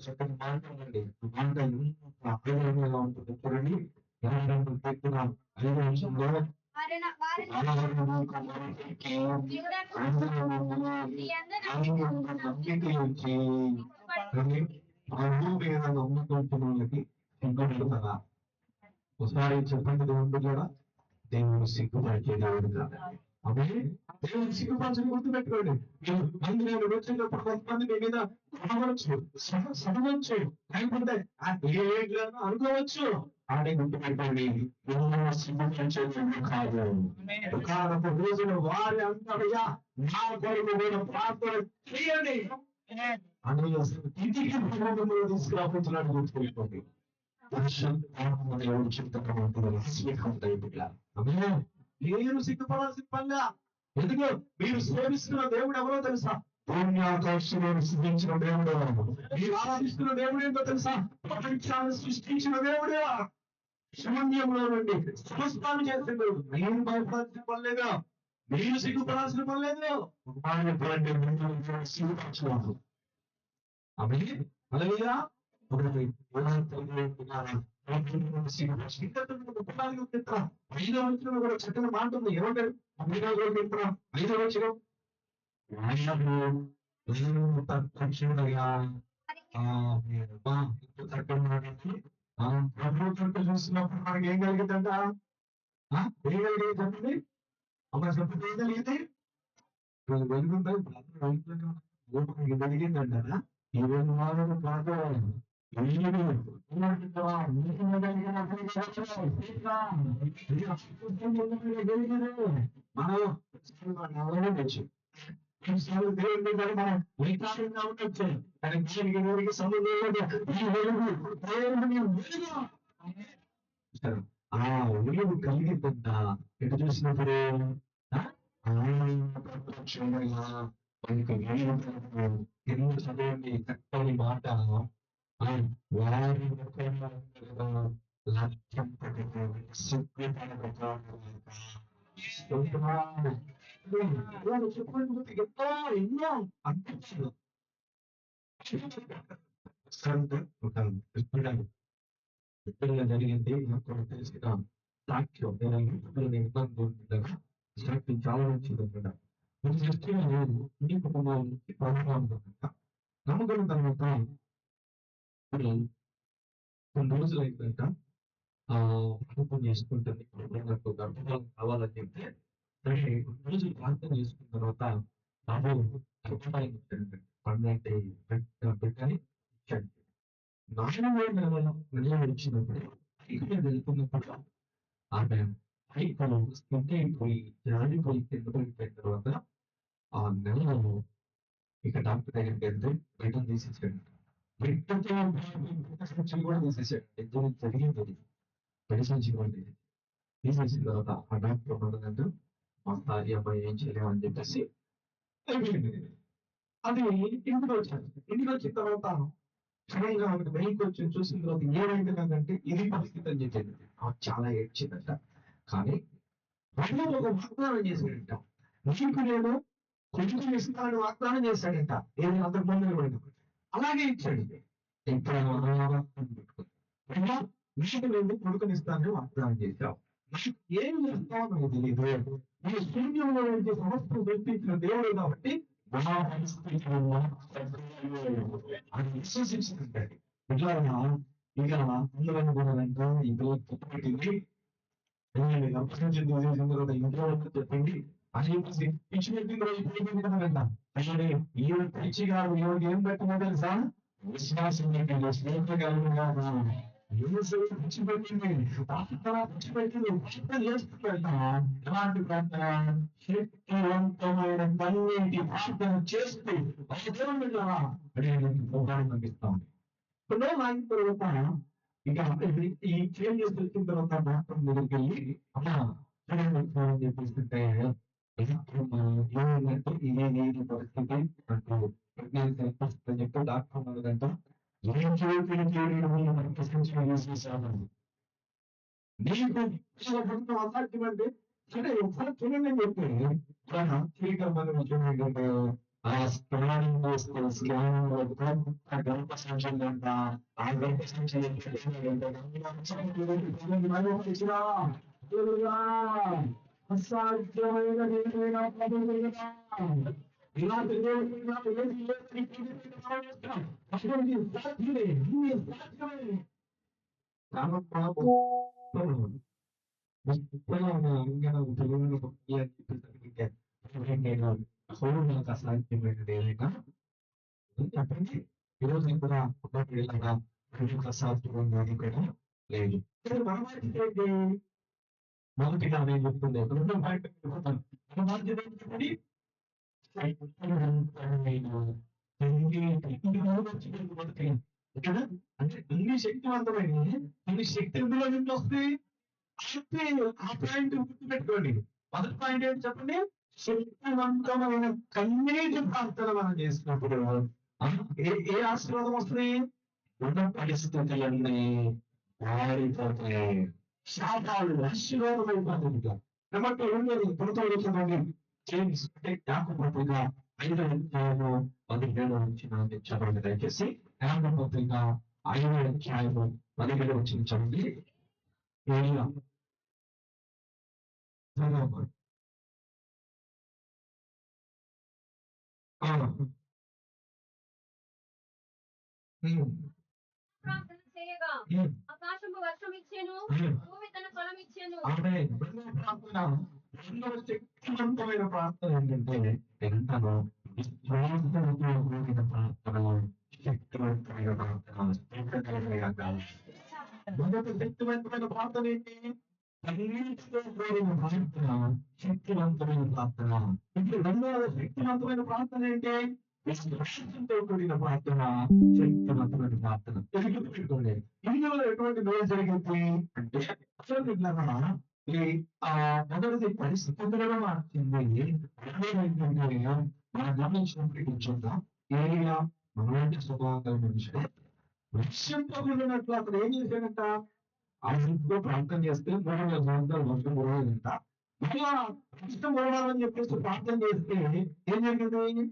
[SPEAKER 1] చక్కని మాట ఉందండి. మాట ఎలా ఉంటుంది చూడండి. 5 నిమిషంలో నమ్ముకుంటున్నకి సిగ్గుపడు కదా. ఒకసారి చెప్పండి, దేవుడు కూడా దేవుడు సిగ్గుపరిచే దేవుడు కదా. అదే దేవుడు సిగ్గుపరచని గుర్తుపెట్టుకోండి. మందిరానికి వచ్చినప్పుడు కొంతమంది మీ మీద రావచ్చు, సడవచ్చు, లేకపోతే అనుకోవచ్చు. ఆడే గుర్తుపెట్టుకోండి, సిగ్గుపరిచే కాదు. ఒకనొక రోజున వారి అంతగా నా కొరకు నేను ప్రార్థన చేయండి అని ఇంటికి తీసుకురాబోతున్నాడు. గుర్తుపెట్టుకోండి. దేవుడు చెప్తున్నా మీరు సిగ్గుపడాల్సిన పనిగా. ఎందుకు? మీరు సేవిస్తున్న దేవుడు ఎవరో తెలుసా? పుణ్యాకాశాలను సృష్టించిన దేవుడు. మీరు ఆరాధిస్తున్న దేవుడు ఏంటో తెలుసా? ప్రపంచాన్ని సృష్టించిన దేవుడు. శూన్యంలో నుండి సమస్తాన్ని చేసిన దేవుడు. నేను భయపడాల్సిన పని లేదు, మీరు సిగ్గుపడాల్సిన పని లేదు. సిగ్గుపరచలేదు. అవి అలాగే ఒకటి 5వ వచనంలో కూడా చక్కని మాట ఉంది. ఏమంటారు? 5వ వచనం, ప్రభుత్వం చూసినప్పుడు మనకి ఏం కలిగిందంట? ఏం కలిగేది చెప్పండి అమ్మ, చెప్పండి ఏం కలిగింది? వెలుగుంటాయి వెలిగిందంటారా? ఈ 2 మాటలు కాదు. వెలుగు కలిగిందంట. ఎటు చూసినప్పుడు ఎన్నో చదవండి చక్కని మాట. ఎన్నో అనిపించదు. జరిగింది నాకు తెలిసిన సాక్ష్యం. సాక్ష్యం చాలా వచ్చింది అన్నమాట. మీ దృష్టిలో లేదు, మీ కుటుంబానికి నమ్మకం తర్వాత కొన్ని రోజులు అయిపోయాక ప్రార్థన చేసుకుంటుంది. నాకు గర్భఫలం కావాలని చెప్తే రోజులు ప్రార్థన చేసుకున్న తర్వాత బాబు గర్భఫలం ఇచ్చాడు. పండంటే బిడ్డని ఇచ్చాడు. 4వ నెల వచ్చినప్పుడు ఇక్కడ వెళ్తున్నప్పుడు ఆమె పైకలు స్కిడ్ అయిపోయి జారిపోయి కింద పడిపోయిన తర్వాత ఆ నెలలో ఇక డాక్టర్ దగ్గరికి వెళ్తే బిడ్డను తీసేసాడు. బిడ్డతో సంచి కూడా తీసేసాడు. ఇద్దరు జరిగింది అది. పెళ్లి సంచి కూడా తీసేసిన తర్వాత ఆ డాక్టర్ ఉన్నదంటూ మా భార్య అమ్మాయి ఏం చేయలేము అని చెప్పేసి అయిపోయింది. అది ఇంటికి వచ్చాను. ఇంటికి వచ్చిన తర్వాత సడన్గా ఆమెకు బయటకు వచ్చి చూసిన తర్వాత ఏమైంది నాకంటే ఇది పరిస్థితి అని చెప్పింది. ఆమె చాలా ఏడ్చిందంట. కానీ ఆయన ఒక వాగ్దానం చేశాడంట. నీకు నేను కొడుకుని ఇస్తానని వాగ్దానం చేశాడంట. ఏది అంతకు ముందు కూడా అలాగే ఇచ్చాడు. ఇప్పుడు అయినా నీకు నేను కొడుకుని ఇస్తానని వాగ్దానం చేశావు. నాకు ఏం చేస్తావో నాకు తెలియదు. ఈ శూన్యంలో నుంచి సమస్తం సృష్టించిన దేవుడు కాబట్టి నా పరిస్థితుల్లో అని విశ్వసించుకుంటాడు. ఇట్లా ఇక అందరూ అనుకున్నారంట ఈ పిల్లలు పుట్టుబట్టింది గర్భసించిన తర్వాత ఇంట్లో చెప్పండి అని చెప్పేసి పిచ్చి పెట్టిన రోజు పెట్టిందంట. అంటే ఈ పిచ్చి కాదు ఎవరికి ఏం పెట్టిందో తెలుసా? విశ్వాసం పెట్టింది, స్నేహితులుగా పిచ్చి పెట్టింది, పిచ్చి పెట్టింది ప్రార్థన చేస్తుందంట. ఎలాంటి ప్రార్థన? శక్తివంతమైన కన్నీటి ప్రార్థన చేస్తూ దేవుని పంపిస్తాం. ఎప్పుడో లాగిన తర్వాత ఇక ఈ చేంజెస్ వచ్చిన తర్వాత డాక్టర్ దగ్గరికి వెళ్ళి అమ్మా అని చెప్పేస్తుంటే ఏమైందంటే ఇదే పరిస్థితి నాకు ప్రెగ్నెన్సీ అని చెప్పి డాక్టర్ ఉన్నదంట. ఏం చేసాను నీకు అసాధ్యమంటే సరే ఒకసారి చూడండి అని చెప్పి చీకటి మనం చూడండి ఆ స్కానింగ్ గర్భ సంచయం అంట. ఆ గర్భ సంచయం అసాధ్యమైన ఇలాంటి నాకు అసాధ్యమైనది ఏదైనా చెప్పండి. ఈరోజు కూడా వెళ్ళగా అసాధ్యమైనది కూడా లేదు. మొదటిగా నేను చెప్తుంది రెండో పాయింట్ మన బాధ్యత ఏంటంటే ఇక్కడ అంటే అన్ని శక్తివంతమైన అన్ని శక్తి ఎందులో నుంచి వస్తాయి? శక్తి. ఆ పాయింట్ గుర్తుపెట్టుకోండి. మొదటి పాయింట్ ఏంటి చెప్పండి? శక్తివంతమైన కన్నీటి ప్రార్థన మనం చేసినప్పుడు ఏ ఆశీర్వాదం వస్తుంది? ఉన్న పరిస్థితులన్నీ మారిపోతాయి. శాపాలు ఆశీర్వాదం అయిపోతుంది. కాబట్టి రెండోది పదకొండు చూడండి. జేమ్స్ అంటే యాకోబు పత్రిక 5వ అధ్యాయము 17 నుంచి చదవండి దయచేసి. యాకోబు పత్రిక 5వ అధ్యాయము 17 నుంచి చదవండి.
[SPEAKER 2] ప్రార్థన చేయగా ఆకాశము వర్షం ఇచ్చెను, భూమి తన ఫలం ఇచ్చెను.
[SPEAKER 1] శక్తివంతమైన ప్రార్థన ఏంటంటే ఎంతనో కూడిన ప్రార్థన, శక్తివంతమైన ప్రార్థన. మొదటి శక్తివంతమైన ప్రార్థన ఏంటి? అన్నిటితో కూడిన ప్రార్థన, శక్తివంతమైన ప్రార్థన. ఇప్పుడు రెండవ శక్తివంతమైన ప్రార్థన ఏంటి? విశ్వాసంతో కూడిన ప్రార్థన, శక్తివంతమైన ప్రార్థన. గుర్తుపెట్టుకోండి. ఇందులో ఎటువంటి మేలు జరిగింది అంటే అసలు ఈ మొదటిది పరిస్థితులను మార్చింది. మనం గమనించినప్పటికీ చూద్దాం. ఏరియా మనలాంటి స్వభావం మనుషులు లక్ష్యంతో కూడినట్లు అక్కడ ఏం చేశాడంట? ఆ ఇంట్లో ప్రార్థన చేస్తే 300 సంవత్సరాలు వర్షం కురవాలంట. ఇలా వర్షం కురవాలని చెప్పేసి ప్రార్థన చేస్తే ఏం జరిగింది?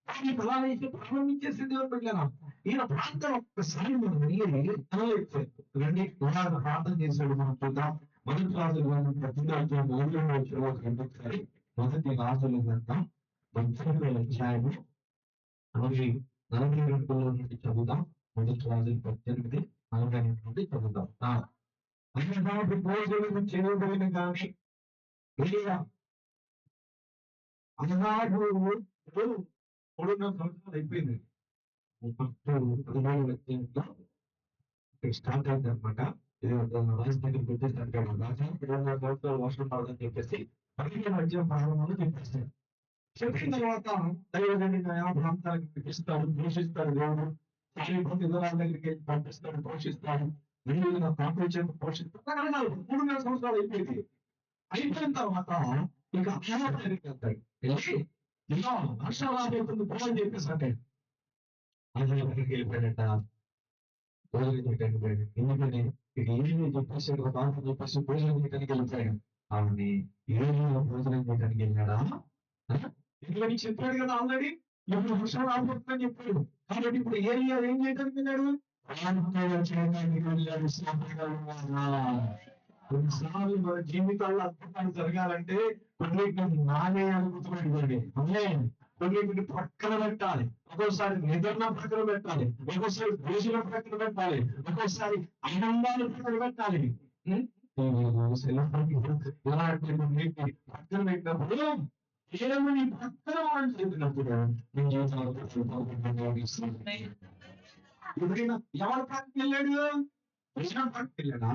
[SPEAKER 1] ఆయన ఫలానికి ప్రారంభించేసింది పెట్టాను. ఈయన ప్రార్థన ఒక్కసారి మనం వెళ్ళి రండి ప్రార్థన చేశాడు. మనం చూద్దాం. మొదటి రాజులు ఒకసారి మొదటి రాజులు గ్రంథం 18వ అధ్యాయము 42 నుండి చదువుదాం. మొదటి రాజులు 18:42 నుండి చదువుదాం. చేయబడిన కానీ అన్నాడు 3.5 సంవత్సరాలు అయిపోయింది. స్టార్ట్ అయింది అనమాట. రాజు దగ్గర పెట్టేస్తాడు కదా. రాజా 2.5 సంవత్సరాలు వర్షం పడదని చెప్పేసి 15వ అధ్యాయం ప్రారంభంలో చెప్పేస్తాడు. చెప్పిన తర్వాత దైవజనుడి ఆయా ప్రాంతాలకు పంపిస్తాడు, పోషిస్తాడు. దేవుడు సాయంత్రం ఇతరాల దగ్గరికి పంపిస్తాడు, పోషిస్తాడు. వీళ్ళుగా కాపుల చేత పోషిస్తాడు. 3.5 సంవత్సరాలు అయిపోయింది. అయిపోయిన తర్వాత ఇక దగ్గరికి వెళ్తాడు. వెళ్ళి ఇలా వర్షం రాబోతుంది పోవని చెప్పేసి అంటే ఆయన దగ్గరికి వెళ్ళిపోయాడట. భోజనం చేయడానికి పోయాడు. ఎందుకని ఇక ఏమి చెప్పేసాడు ఒక మాట చెప్పేసి భోజనం చేయడానికి వెళ్ళిపోయాడు. ఆమెని ఏలియా భోజనం చేయడానికి వెళ్ళాడా? ఎందుకని చెప్పాడు కదా ఆల్రెడీ, ఇప్పుడు వర్షం రాబోతుందని చెప్పాడు. కాబట్టి ఇప్పుడు ఏలియా ఏం చేయడానికి వెళ్ళాడు? ప్రార్థన చేయడానికి వెళ్ళాడు. కొన్నిసార్లు మన జీవితాల్లో అద్భుతాలు జరగాలంటే కొన్నిటిని నానే అనుకుంటున్నాడు. అదే కొన్నిటిని పక్కన పెట్టాలి. ఒక్కోసారి నిద్రణ పక్కన పెట్టాలి, ఒక్కోసారి భోజన పక్కన పెట్టాలి, ఒక్కోసారి ఆనందాలు పక్కన పెట్టాలి. ఇలాంటి కొన్నిటిని పక్కన పెట్టినప్పుడు దేవుని పక్కన వాళ్ళు చెప్పినప్పుడు నేను ఎప్పుడైనా ఎవరి పక్కకి వెళ్ళాడు? కృష్ణ పక్కకి వెళ్ళాడా?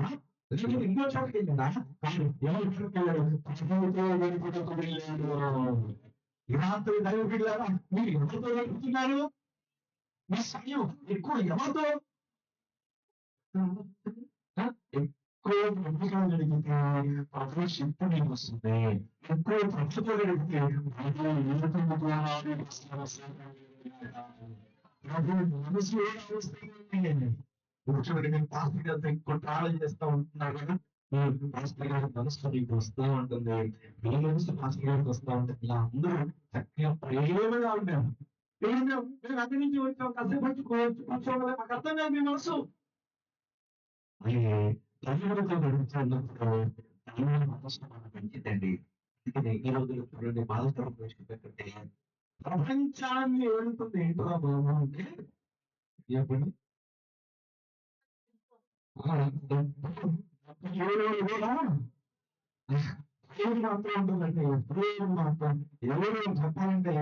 [SPEAKER 1] ఇంకో చోటకి వెళ్ళాడా? కాదు. ఎవరి పక్కకి వెళ్ళాడు? వెళ్ళాడు. ఈ రాత్రి దైవ బిడ్డలారా, మీరు ఎవరితో గడుపుతున్నారు? మీ సమయం ఎక్కువ ఎవరితో? ఎక్కువ ప్రభుత్వం గడిపితే శక్తి నీకు వస్తుంది. ఎక్కువ ప్రభుత్వం గడిపితే చూడండి, నేను పాస్టర్ గారితో ఎక్కువ ట్రావెల్ చేస్తూ ఉంటున్నాను కదా, పాస్టర్ గారి మనసు నీకు వస్తూ ఉంటుంది, మీ మనసు పాస్టర్ గారికి వస్తూ ఉంటుంది. ఇలా అందరూ చక్కగా ప్రేమగా ఉంటాము. మేము అక్కడి నుంచి వచ్చాం, కష్టపడి కూర్చోవాలి, మాకు అర్థం కాదు మీ మనసు. తల్లిదండ్రులతో గడుపుతున్నప్పుడు తల్లిదండ్రుల మనసు మనకు మంచిదండి. అందుకని ఈ రోజుల్లో చూడండి, బాధపడడం ఏంటంటే ప్రపంచాన్ని ఏడుతుంది ఏంటో బాబు అంటే చెప్పండి. ఏం మాత్రం ఉంటుందంటే ప్రేమ మాత్రం ఎవరు చెప్పాలంటే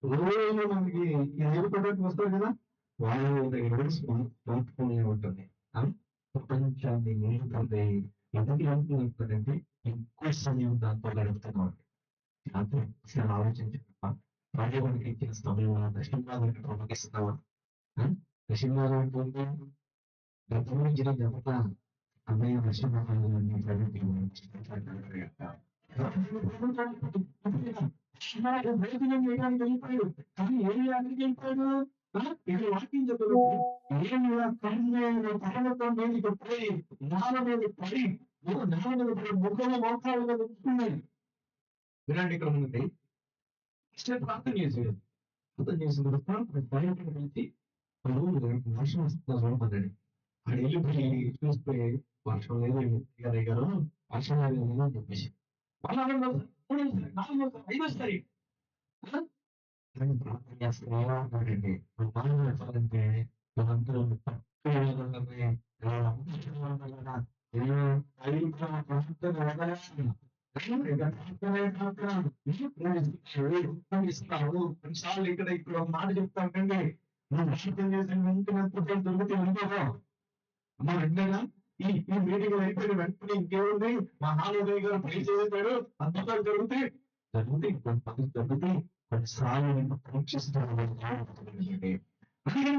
[SPEAKER 1] రోజు మనకి ఎదుర్కోవడానికి వస్తారు కదా, వాళ్ళ దగ్గర స్మార్ట్ ఫోన్ ఉంటుంది. ప్రపంచాన్ని ఏడుతుంది. ఎందుకు ఏడుతుందంటే ఎక్కువ సమయం దాంతో గడుపుతున్నాం. దాంతో ఒకసారి ఆలోచించుకున్నా, రాజవానికి ఇచ్చిన సమయం దశింబాదానికి ప్రమోగిస్తున్నావా? దశింబాదం అంటే గత గురించి నేను చెప్తా. అన్నయ్య దశింబాదాన్ని వెళ్ళిపోయాడు. కానీ ఏమి అక్కడికి వెళ్ళిపోయాడు? ఇది వాకింగ్ చెప్పదు. పర్వతం మీదకి పోయి నేల మీద పడి నేల మీద పడి ముఖము మోకాళ్ళ మీద ఉంటున్నాయి. వినండి, ఇక్కడ ఉంది ప్రార్థన చేసేది. ప్రార్థన చేసిన తర్వాత బయటకు వెళ్తే వర్షం వస్తుందా చూడమన్నాడు. ఆడు వెళ్ళిపోయి చూస్తే వర్షం లేదు, గారు వర్షం లేదు అని చెప్పేసి అయిపోతాయి. ప్రార్థన చేస్తున్నా ఉన్నాడండి. చెప్పాలంటే మనందరూ కొన్నిసార్లు ఇక్కడ ఒక మాట చెప్తానండి, నువ్వు వర్షం చేసిన వెంటనే దొరికితే అనుకోవా అమ్మా, వెంటనేగా ఈ మీటింగ్ అయిపోయిన వెంటనే ఇంకేముంది, మా హాలోదయ గారు పని చేసేటాడు, అద్భుతాలు జరుగుతాయి. కొన్నిసార్లు నేను పరీక్షిస్తాను,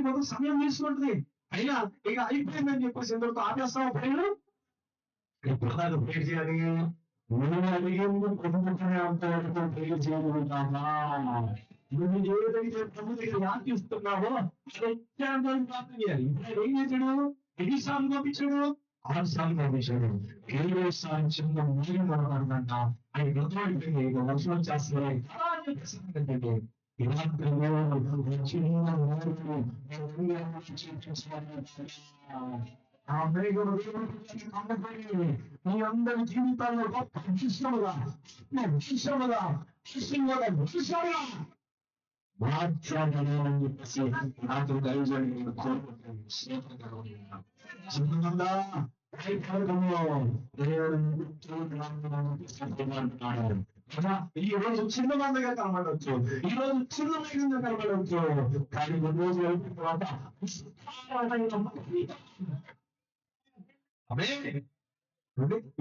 [SPEAKER 1] కొంత సమయం తీసుకుంటుంది. అయినా ఇక అయిపోయిందని చెప్పేసి ఎందరితో ఆపేస్తాం పనులు. ఇప్పుడు ప్రేర్ చేయాలి, నువ్వు ఏదైతే ప్రభు దగ్గర యాచిస్తున్నావో ప్రార్థన చేయాలి. ఇప్పుడు ఏం చేశాడు? ఎన్నిసార్లు పంపించాడు? 6 సార్లు పంపించాడు. 7వ సారి చిన్న నీళ్ళు మనకంట ఆయన గొప్పైపోయింది. ఇక వర్షం వచ్చేస్తున్నాయి ఇలాంటి చిన్న మీ అందరి జీవితాల్లో గొప్ప విశిష్టముగా మార్చాలని చెప్పేసి నాకు దయచేసి కోరుకుంటున్నాను. ఈ రోజు చిన్న మందగా కనబడవచ్చు, ఈ రోజు చిన్న మేఘంగా కనబడవచ్చు, కానీ కొన్ని రోజులు అయిపోయిన తర్వాత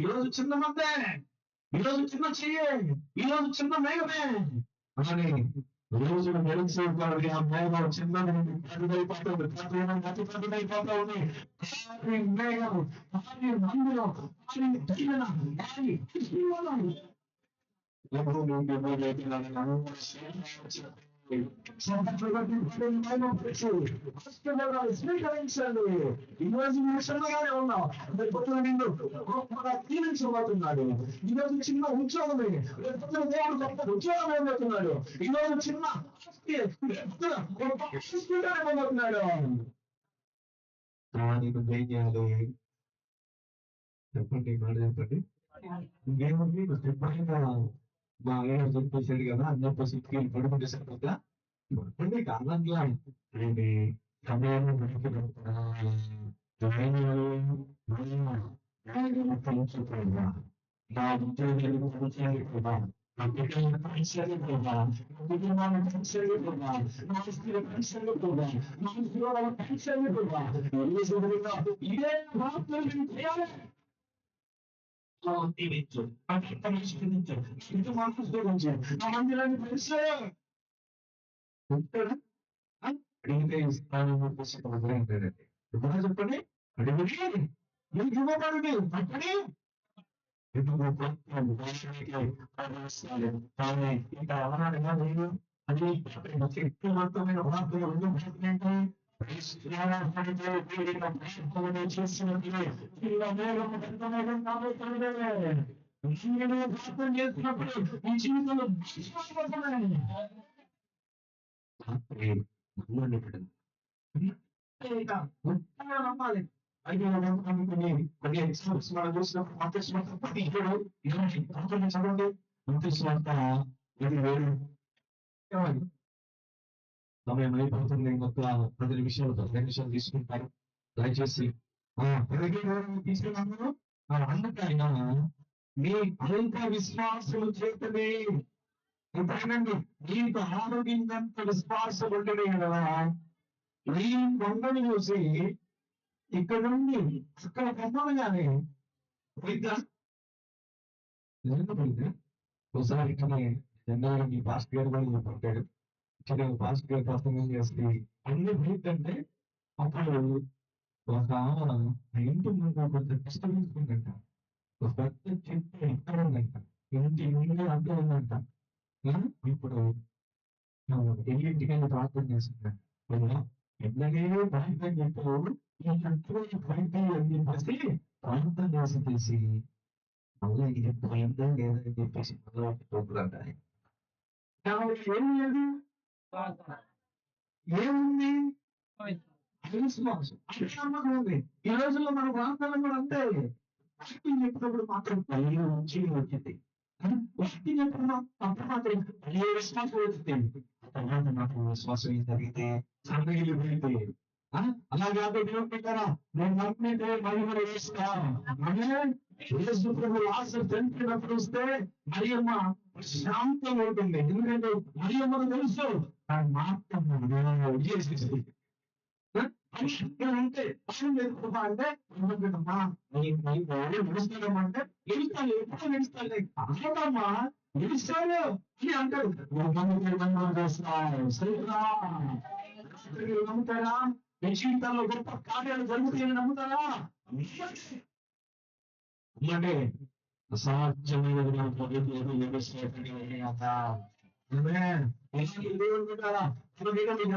[SPEAKER 1] ఈ రోజు చిన్న మందే, ఈ రోజు చిన్న చెయ్యే, ఈ రోజు చిన్న మేఘమే అని రోజులు మెరుగుసేపాలి. ఆ మేఘం చిన్నది పెద్దదైపోతుంది, అతి పెద్దదైపోతా ఉంది. మేఘం మందులో స్వీకరించండి. ఈ రోజు నువ్వు చిన్నగానే ఉన్నావు, రేపు నిన్ను గొప్పగా దీవించబోతున్నాడు. ఈ రోజు చిన్న ఉద్యోగమే, రేపు దేవుడు గొప్ప ఉద్యోగం ఇవ్వబోతున్నాడు. ఈ రోజు చిన్న ఆస్తి, రేపు గొప్ప ఆస్తిగా ఇవ్వబోతున్నాడు. కానీ నువ్వేం చేయాలి చెప్పండి, మాట చెప్పండి. ఇంకేముంది, నువ్వు చెప్పకుండా మా ఆయన చెప్పేసాడు కదా అని చెప్పేసి ఇంటికి పడుకుంటే సరిపోతా. చెప్పండి కాదంగా ఏంటి సమయాన్ని నా ఉద్యోగాలు పంచాలి కదా, నా పిల్లల పంచాలి కదా, నా కుటుంబాన్ని పంచాలి కదా, నా స్త్రీల పంచాలి కదా, నా ఉద్యోగాల పంచాలి కదా. ఇదే ప్రార్థన చేయాలి. దీవించు, నా భర్తను ఆశీర్వదించు, ఇంటి మాకు ఆశీర్వదించు, నా మందిరాన్ని పరిచయం ఉంటాడా? అడిగితే ఇస్తాను అంటాడండి. ఎప్పుడో చెప్పండి, అడిగి మీకు ఇవ్వబడుతుంది అక్కడే కానీ ఇంకా ఎవరైనా లేదు. అది శక్తివంతమైన ప్రార్థన ఎందుకంటే చేసినప్పుడు మీ జీవితంలో నమ్మాలి. అయితే అనుకుని కొన్ని ఎక్స్పర్ట్స్ మనం చూసినప్పుడు చదవండి. ఇది వేరు సమయం అయిపోతుంది. ఇంకొక 10 నిమిషాలు 10 నిమిషాలు తీసుకుంటారు. దయచేసి తీసుకున్నాను. అందుకైనా మీ అనంత విశ్వాసము చేతనే ఎప్పుడైనండి మీకు ఆరోగ్యంత విశ్వాసం ఉండడే కదా. ఈ కొండను చూసి ఇక్కడ నుండి అక్కడ పొమ్మగానే పోయిందా పోయిందా. ఒకసారి ఇట్లనే జనరల్గా మీ పాస్టర్ గారు కూడా చెప్పాడు. ఇక్కడ పాస్టర్ గారు ప్రసంగం చేస్తే అన్ని పోయిందంటే అప్పుడు ఒక ఇంటి ముందు కొంచెం డిస్టర్బెన్స్ ఒక పెద్ద చెట్టు ఎక్కడ ఉందంట, ఇంటి ముందు అంతా ఉందంట. ఇప్పుడు ఎన్నింటికైనా ప్రార్థన చేస్తున్నాను. ఎన్ననే ప్రార్థన చెప్పావు ఈ చుట్టూ బయట అని చెప్పేసి ప్రార్థన చేసి మళ్ళీ ఇది పోయిందా లేదా అని చెప్పేసి మొదలెట్టి పోతుందంట. ఏం లేదు, ఏముంది విశ్వాసం, అంటే నమ్మకం ఉంది. ఈ రోజుల్లో మన ప్రార్థనలు కూడా అంతే. వాక్యం చెప్పినప్పుడు మాత్రం పల్లె నుంచి వచ్చింది. వాక్యం చెప్పిన అప్పుడు మాత్రం పల్లె విశ్వాసం వచ్చింది. తర్వాత నాకు విశ్వాసం ఏం జరిగితే సన్నగిలి పోయింది. అలా కాదు దేవుడు పెట్టారా, నేను నమ్మితే మహిమను వేస్తా. చనిపోయినప్పుడు వస్తే మరియమ్మ శాంతంగా ఉంటుంది. ఎందుకంటే మరియమ్మకు తెలుసు మాత్రం చేసేసి అంటే అంటే నిలుస్తాడమ్మా అంటే నిలుస్తాను, ఎప్పుడు నిలుస్తాను అమ్మా నిలుస్తాడు అని అంటాడు. నమ్ముతారా? మీ జీవితాల్లో గొప్ప కార్యాలు జరుగుతాయని నమ్ముతారా? అంటే అసాధ్యమైన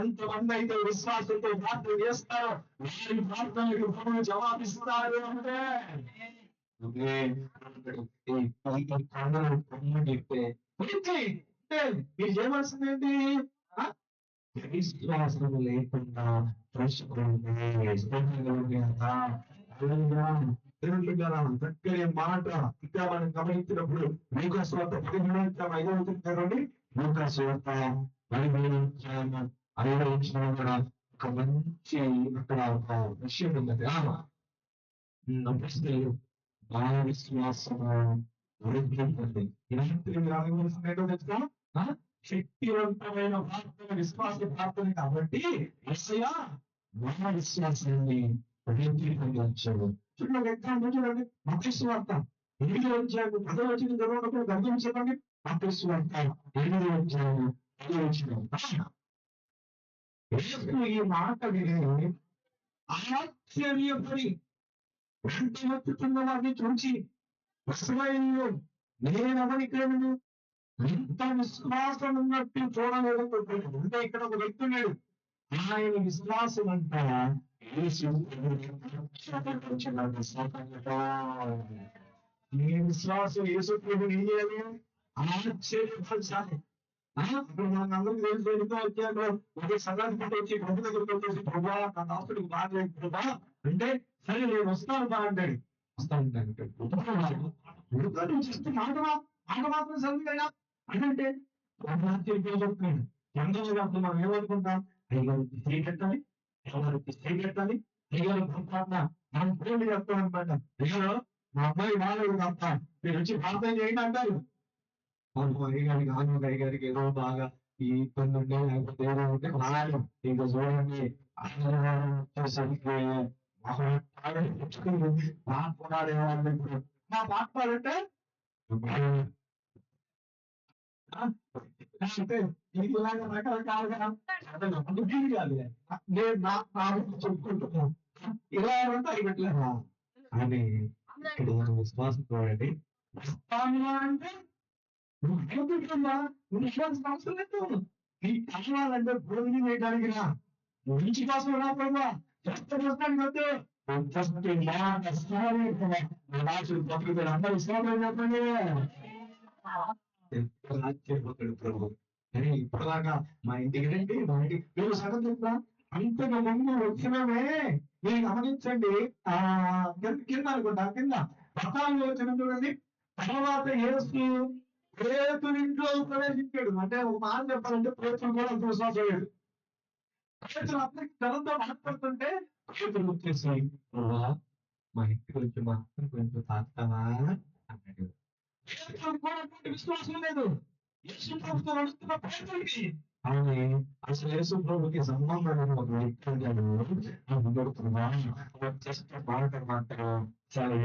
[SPEAKER 1] ఎంతమంది అయితే విశ్వాసంతో ప్రార్థన చేస్తారో వారి ప్రార్థనలకు జవాబిస్తారు. అంటే మీరు చేయవలసింది ఏంటి? విశ్వాసం లేకుండా చక్కని మాట ఇంకా మనం గమనించినప్పుడు లూకా సువార్త 13:5 లూకా సువార్త 13:5 కూడా ఒక మంచి అక్కడ ఒక విషయం ఉందండి. నమస్తే బాగా విశ్వాసము వృద్ధించండి. ఇలాంటి రాగవలసినట్టు తెలుసా, శక్తివంతమైన ప్రార్థన విశ్వాస ప్రార్థన కాబట్టి యేసయ్య మన విశ్వాసాన్ని వృద్ధించాడు. చూడండి ఎగ్జాంపుల్ చూడండి, మత్తయి సువార్త 8:10 చదవడం గమనించండి. మత్తయి సువార్త 8:10 ఈ మాట విని ఆశ్చర్యపడి వెంట వచ్చుతున్న వారిని చూసి నేనెవరికను ఎంత విశ్వాసం ఉన్నట్టు చూడలేదు. అంటే ఇక్కడ ఒక వ్యక్తి ఉన్నాడు, ఆయన విశ్వాసం అంట యేసు నీ విశ్వాసం యేసు ప్రభువుని ఏం చేయాలి? ఆశ్చర్యపరచాలి. ఇప్పుడు మనందరికి తెలిసి ఎంతో వచ్చాక ఒకే సగానికి వచ్చి ప్రభు దగ్గరికి వచ్చేసి, ప్రభా నా దాసుడికి బాగలేదు ప్రభా అంటే, సరే నేను వస్తాను బా అంటాడు. వస్తాను జస్ట్ మాట మాత్రం చదివాడా అంటే ఆశ్చర్యపోతున్నాడు. ఎంతో మనం ఏమనుకుంటాం, అయ్యారు స్త్రీ కట్టాలి, ఎవరికి స్త్రీ కట్టాలి, అయ్యారు భర్త మనం ప్రేమ చెప్తాం అనమాట. అయ్యారు మా అమ్మాయి బాగాలేదు తప్ప మీరు వచ్చి ప్రార్థన చేయండి అంటారు. అయ్యగారికి అయ్యగారికి ఏదో బాగా ఈ ఇబ్బంది ఉండే, లేకపోతే ఏదో ఉంటే రాయడం ఇంకా చూడండి వచ్చేసరికి పాడుతున్నాడేమో ఇప్పుడు మా పాట పాడంటే అంటే ఇది ఇలాగ రకరకాలుగా కాదు. నేను నా చెప్పుకుంటున్నాను ఇలా అంటే అవి పెట్టలేదా అని ఇక్కడ విశ్వాసం చూడండి. అంటే విశ్వాసం అవసరం లేదు. నీ కావాలంటే భూమిని వేయడానికి రా, మంచి కోసం రా ప్రభా, కష్టానికి వద్దు. అందరూ విశ్వాసం చెప్పండి. ఆశ్చర్యపోతాడు ప్రభు. కానీ ఇప్పటిదాకా మా ఇంటికి రండి, మా ఇంటికి మీరు సగం చెప్తా అంతకు ముందు వచ్చినమే మీరు గమనించండి. కింద అనుకుంటా, కింద పతాలు వచ్చిన చూడండి. తర్వాత యేసు పేతురు ఇంట్లో ప్రవేశించాడు. అంటే ఒక మాట చెప్పాలంటే పేతురు కూడా అంత విశ్వాసం లేదు. పేతురు అప్పటికి తనతో మాట్లాడుతుంటే పేతురు వచ్చేసి మా ఇంటికి వచ్చి మాత్రం కొంచెం తాగుతావా అన్నాడు. విశ్వాసం లేదు. యేసు ప్రభుతో నడుస్తున్న పేతురుకి అని అసలు యేసు ప్రభుకి సంబంధం ఒక వ్యక్తి మాట మాత్రం చాలా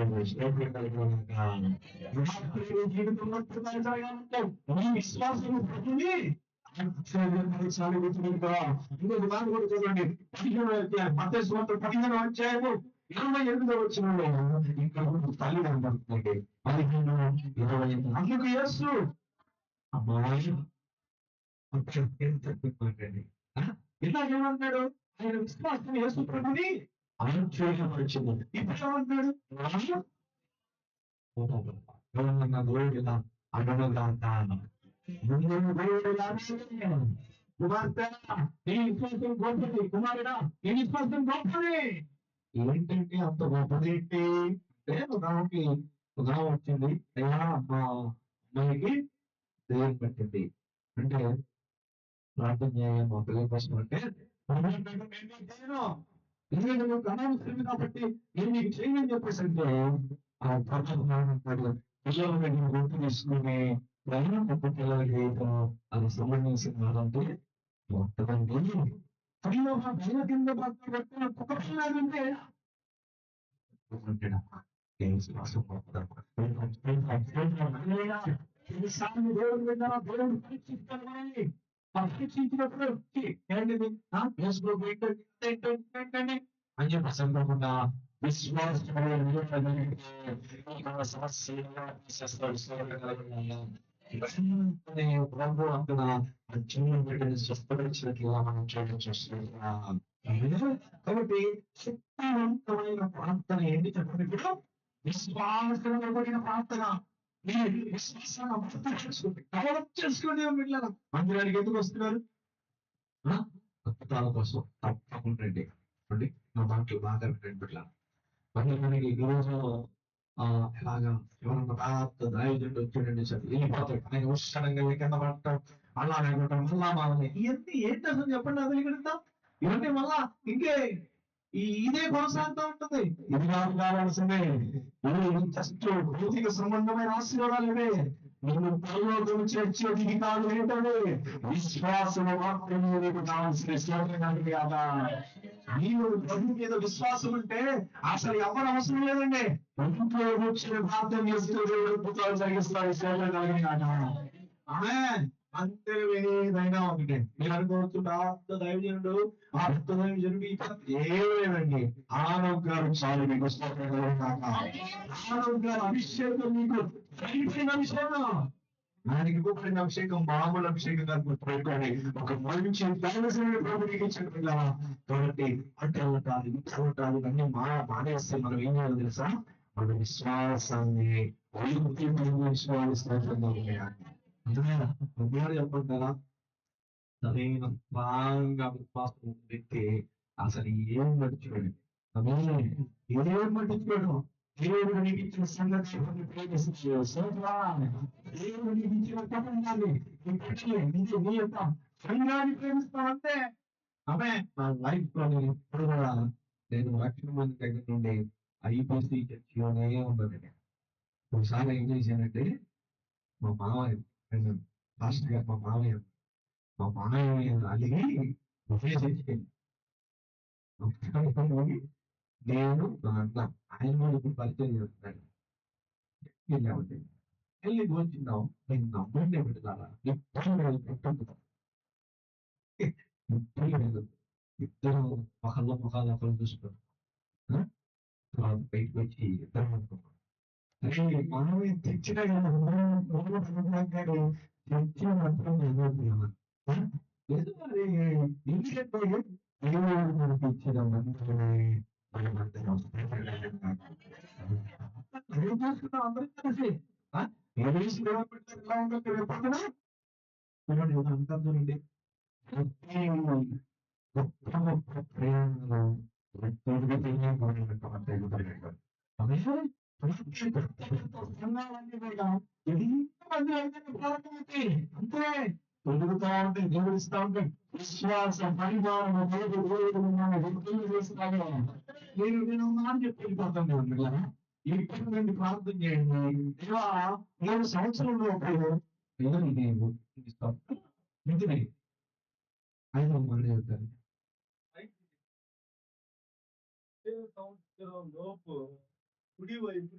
[SPEAKER 1] విశ్వాసం ప్రభుని ఇంకొక మాట కూడా చూడండి. 15 అధ్యాయము 28వ వచనంలో ఇంకా తల్లి కనబడుతుంది. 15:28 అందుకు యేసు అమ్మాయి మాట్లాడి ఇలాగేమన్నాడు, ఆయన విశ్వాసం యేసు ప్రభుని ఆశ్చర్యపరిచింది. ఇప్పుడు ఏమన్నాడు, కుమార్తె నీ విశ్వాసం గొప్పది, కుమారుడా నీ విశ్వాసం గొప్పది. ఏంటంటే అంత గొప్పది ఏంటి అంటే, ఒకకి వచ్చింది, అయ్యా మా అమ్మాయికి దేవుని పట్టింది అంటే ప్రార్థన చేయాలి మా పిల్లల కోసం అంటే, ఎందుకంటే నువ్వు అనవసరం కాబట్టి నేను నీకు చేయని చెప్పేసి అంటే ఆ పిల్లలు గుర్తు తీసుకుని పెద్ద పిల్లలకి అది సంబంధించిన వారంటే మొత్తమంది పిల్ల కింద పెట్టిన కుక్క పిల్లాడంటే దేవుడు విన్నారా, దేవుడు పరీక్షిస్తాను మనల్ని. పరీక్షించినప్పుడు ఏంటిది ఏంటండి అని చెప్పి సందర్భంగా విశ్వాసం ప్రభు అక్కడ చిన్న బిడ్డని స్వస్థపరిచినట్లుగా మనం చూస్తున్నాం. కాబట్టి శక్తివంతమైన ప్రార్థన ఏంటి చెప్పండి, ఇప్పుడు విశ్వాసమైన ప్రార్థన. డెవలప్ చేసుకోండి పిల్లల. మందిరానికి ఎందుకు వస్తున్నారు? అద్భుతాల కోసం. తప్పకుండా అండి నా మాటలు బాగా వినండి పిల్లలు. మందిరానికి ఈ రోజు ఎలాగా ఎవరన్నా పెద్ద దైవజనుడు వచ్చాడండి సార్ వెళ్ళిపోతాడు, ఆయన ఉత్సాహంగా కింద పడటం అలా లేకుండా మళ్ళా బాగున్నాయి. ఇవన్నీ ఏంటి అసలు చెప్పండి, అది పెడతాం ఇవన్నీ మళ్ళా ఇంకే ఇదే కొనసాగుతూ ఉంటుంది. ఇది కావాల్సిందే. జస్ట్ భౌతిక సంబంధమైన ఆశీర్వాదాలు ఇవే. నేను పరలోకం చేర్చేది కాదు ఏంటంటే విశ్వాసము మాత్రమే నీకు కావాల్సిన శ్లోకం కదా. నీవు ప్రభు మీద విశ్వాసం ఉంటే అసలు ఎవరు అవసరం లేదండి. ప్రభుత్వ వచ్చిన ప్రార్థన చేస్తూ అద్భుతాలు జరిగిస్తారు శ్లోకం కదా. అంతే ఏదైనా ఒకటే. మీరు అనుకోవచ్చు భక్త దైవజనుడు ఆ భక్త దైవజనుడు ఏమేనండి ఆరోగ్యాలు చాలు మీకు ఆరోగ్యాలు అభిషేకం మీకు అయిపోయిన విషయం ఆయనకి ఇవ్వబడిన అభిషేకం మామూలు అభిషేకం కాదు, గుర్తుపెట్టుకోండి. ఒక మంచి దైవజనుడు ప్రభునికి ఇచ్చిన పిల్ల. కాబట్టి అడ్డవటాలు ఇట్టవటాలు ఇవన్నీ మానేస్తే మనం ఏం చేయాలో తెలుసా? మన విశ్వాసాన్ని విశ్వాసాలు చెప్పంటారా? సరైన స్ట్రాంగ్ విశ్వాసం ఉన్న వ్యక్తి అసలు ఏం మర్చిపోయాడు. ఏం మర్చిపోయాడు. దేవుడు నీకు ఇచ్చిన సంగతి దేవుడు నీకు ఇచ్చిన తపనాన్ని నీ యొక్క సంఘాన్ని ప్రేమిస్తానంటే ఆమె నా లైఫ్ లో నేను ఎప్పుడు కూడా నేను రక్షణ మంది దగ్గర నుండి ఐపీసీ చర్చిలోనే ఉండదు. ఒకసారి ఏం చేశానంటే మా మామయ్య లాస్ట్ గారు మా మామయ్య అలిగి ఒకే చర్చికి నేను నా అన్న ఆయన కూడా ఇప్పుడు పరిచయం చేస్తున్నాడు. వెళ్ళామండి. వెళ్ళి కూర్చున్నాం. నేను నమ్మండి పెట్టాలా ఎప్పుడు పెట్టదు ఇద్దరు ముఖాలు ఒకరు చూసుకున్నాం. తర్వాత బయటకు వచ్చి ఇద్దరు అనుకున్నాం. మామయ్య తెచ్చిన తెచ్చిన మాత్రం లేదు మరి ఎందుకంటే దేవుడు మనకి ఇచ్చిన మందులని మనమందరం ఏం చేస్తున్నాం అందరం కలిసి ఏ వేసి ఎలా ఉందో తెలియకుండా చూడండి అంటుందండి. గొప్ప గొప్ప ప్రయాణాలు అంతే పెరుగుతా ఉంటాయి, దేవుడిస్తా ఉంటాయి. విశ్వాసం పరిమాణం చేస్తున్నాను. నేను మాట చెప్పి వెళ్ళిపోతాను. ఇప్పుడు నుండి ప్రార్థన చేయండి. ఇలా 3 సంవత్సరంలో ఇంటిని 5 మంది అవుతారు. సంవత్సరం లోపు కుడి వైపు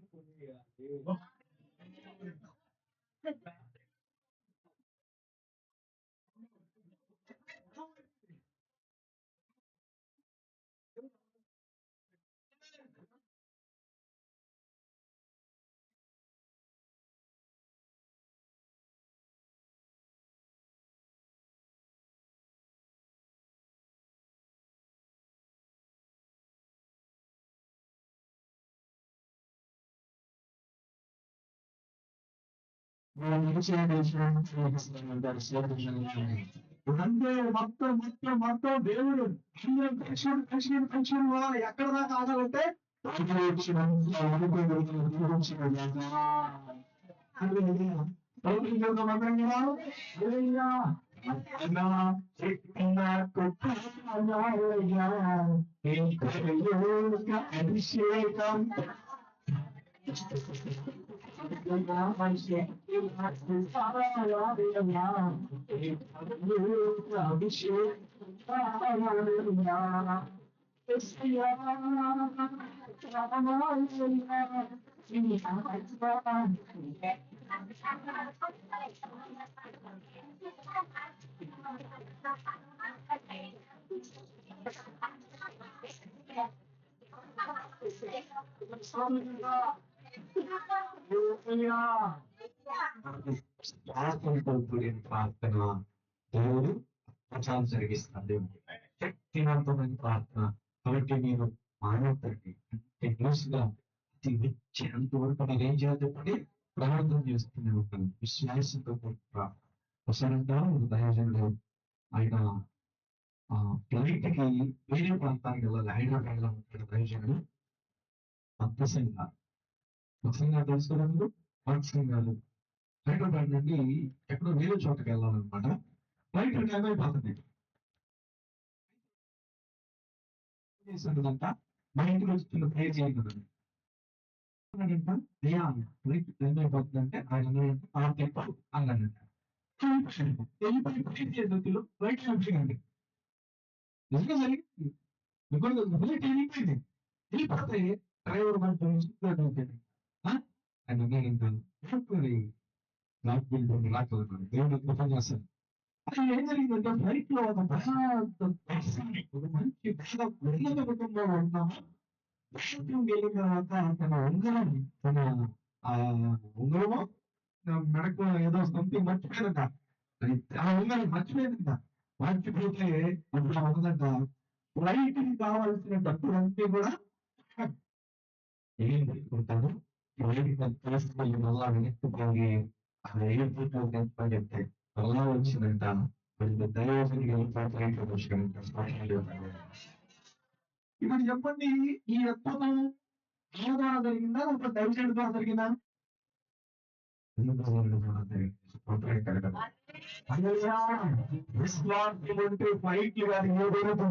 [SPEAKER 1] అంటే మొత్తం దేవుడు పెన్షన్ ఎక్కడ దాకా ఆగాలంటే అభిషేకం ప్రార్థన దేవుడు అద్భుతాలు జరిగిస్తాడు. దేవుడు శక్తివంతమైన ప్రార్థన. కాబట్టి మీరు మానవుతండి కంటిన్యూస్గా అతి వచ్చేంత వరకు నేను ఏం చేయాలి చెప్పండి? ప్రార్థన చేస్తూనే ఉంటాను. విశ్వాసంతో ఒకసారంటారు దయచేయండి. ఆయన ఫ్లైట్ కి వేరే ప్రాంతానికి వెళ్ళాలి. హైదరాబాద్ లో ఉంటాడు దయచేయండి. భక్తసింగా తెలుసుకోవడానికి భక్తసింగాలు హైదరాబాద్ నుండి ఎక్కడో వేరే చోటకి వెళ్ళాలన్నమాట. ఫ్లైట్ టైం అయిపోతుంది. చేశాడంట మా ఇంటికి వచ్చి ప్రేర్ చేయగలండి. ఫ్లైట్ టైం అయిపోతుందంటే ఆయన అన్నాడంట. ఫ్లైట్ అండి నిజంగా జరిగింది. ఫ్లైట్ వెళ్ళిపోయింది. వెళ్ళిపోతే డ్రైవర్ మనతో ఆయన దేవుడు కృప చేస్తాడు. అసలు ఏం జరిగిందంటే ఫ్లైట్ లో ఒక మంచి ఉన్నత కుటుంబంలో ఉన్నాము. వెళ్ళిన తర్వాత తన ఉంగరము మెడకు ఏదో సంథింగ్ మర్చిపోయిందంట. అది ఉందని మర్చిపోయిందంట. మర్చిపోతే ఇప్పుడు ఉన్నదంట ఫ్లైట్‌కి కావాల్సిన డబ్బులన్నీ కూడా ఏం పెట్టుకుంటాను ఫ్లైట్‌కి తీసుకెళ్ళి మళ్ళా వెనక్కి పోయి ఆ ఎయిర్‌పోర్ట్‌లో దింపని చెప్తే మళ్ళా వచ్చిందంట. కొంచెం దైవజనుడికి వెళ్ళిపోయి ఫ్లైట్‌లోకి వచ్చినాడంట. ఇప్పుడు చెప్పండి ఈ అద్భుతం ఆయన ద్వారా జరిగిందా? లేకపోతే దైవజనుడి ద్వారా జరిగిందా? దైవజనుడి ద్వారా జరిగింది. స్తోత్రం కలగాలి. హల్లెలూయా! విశ్వాసముంటే ఫ్లైట్లు గాని ఏదైనా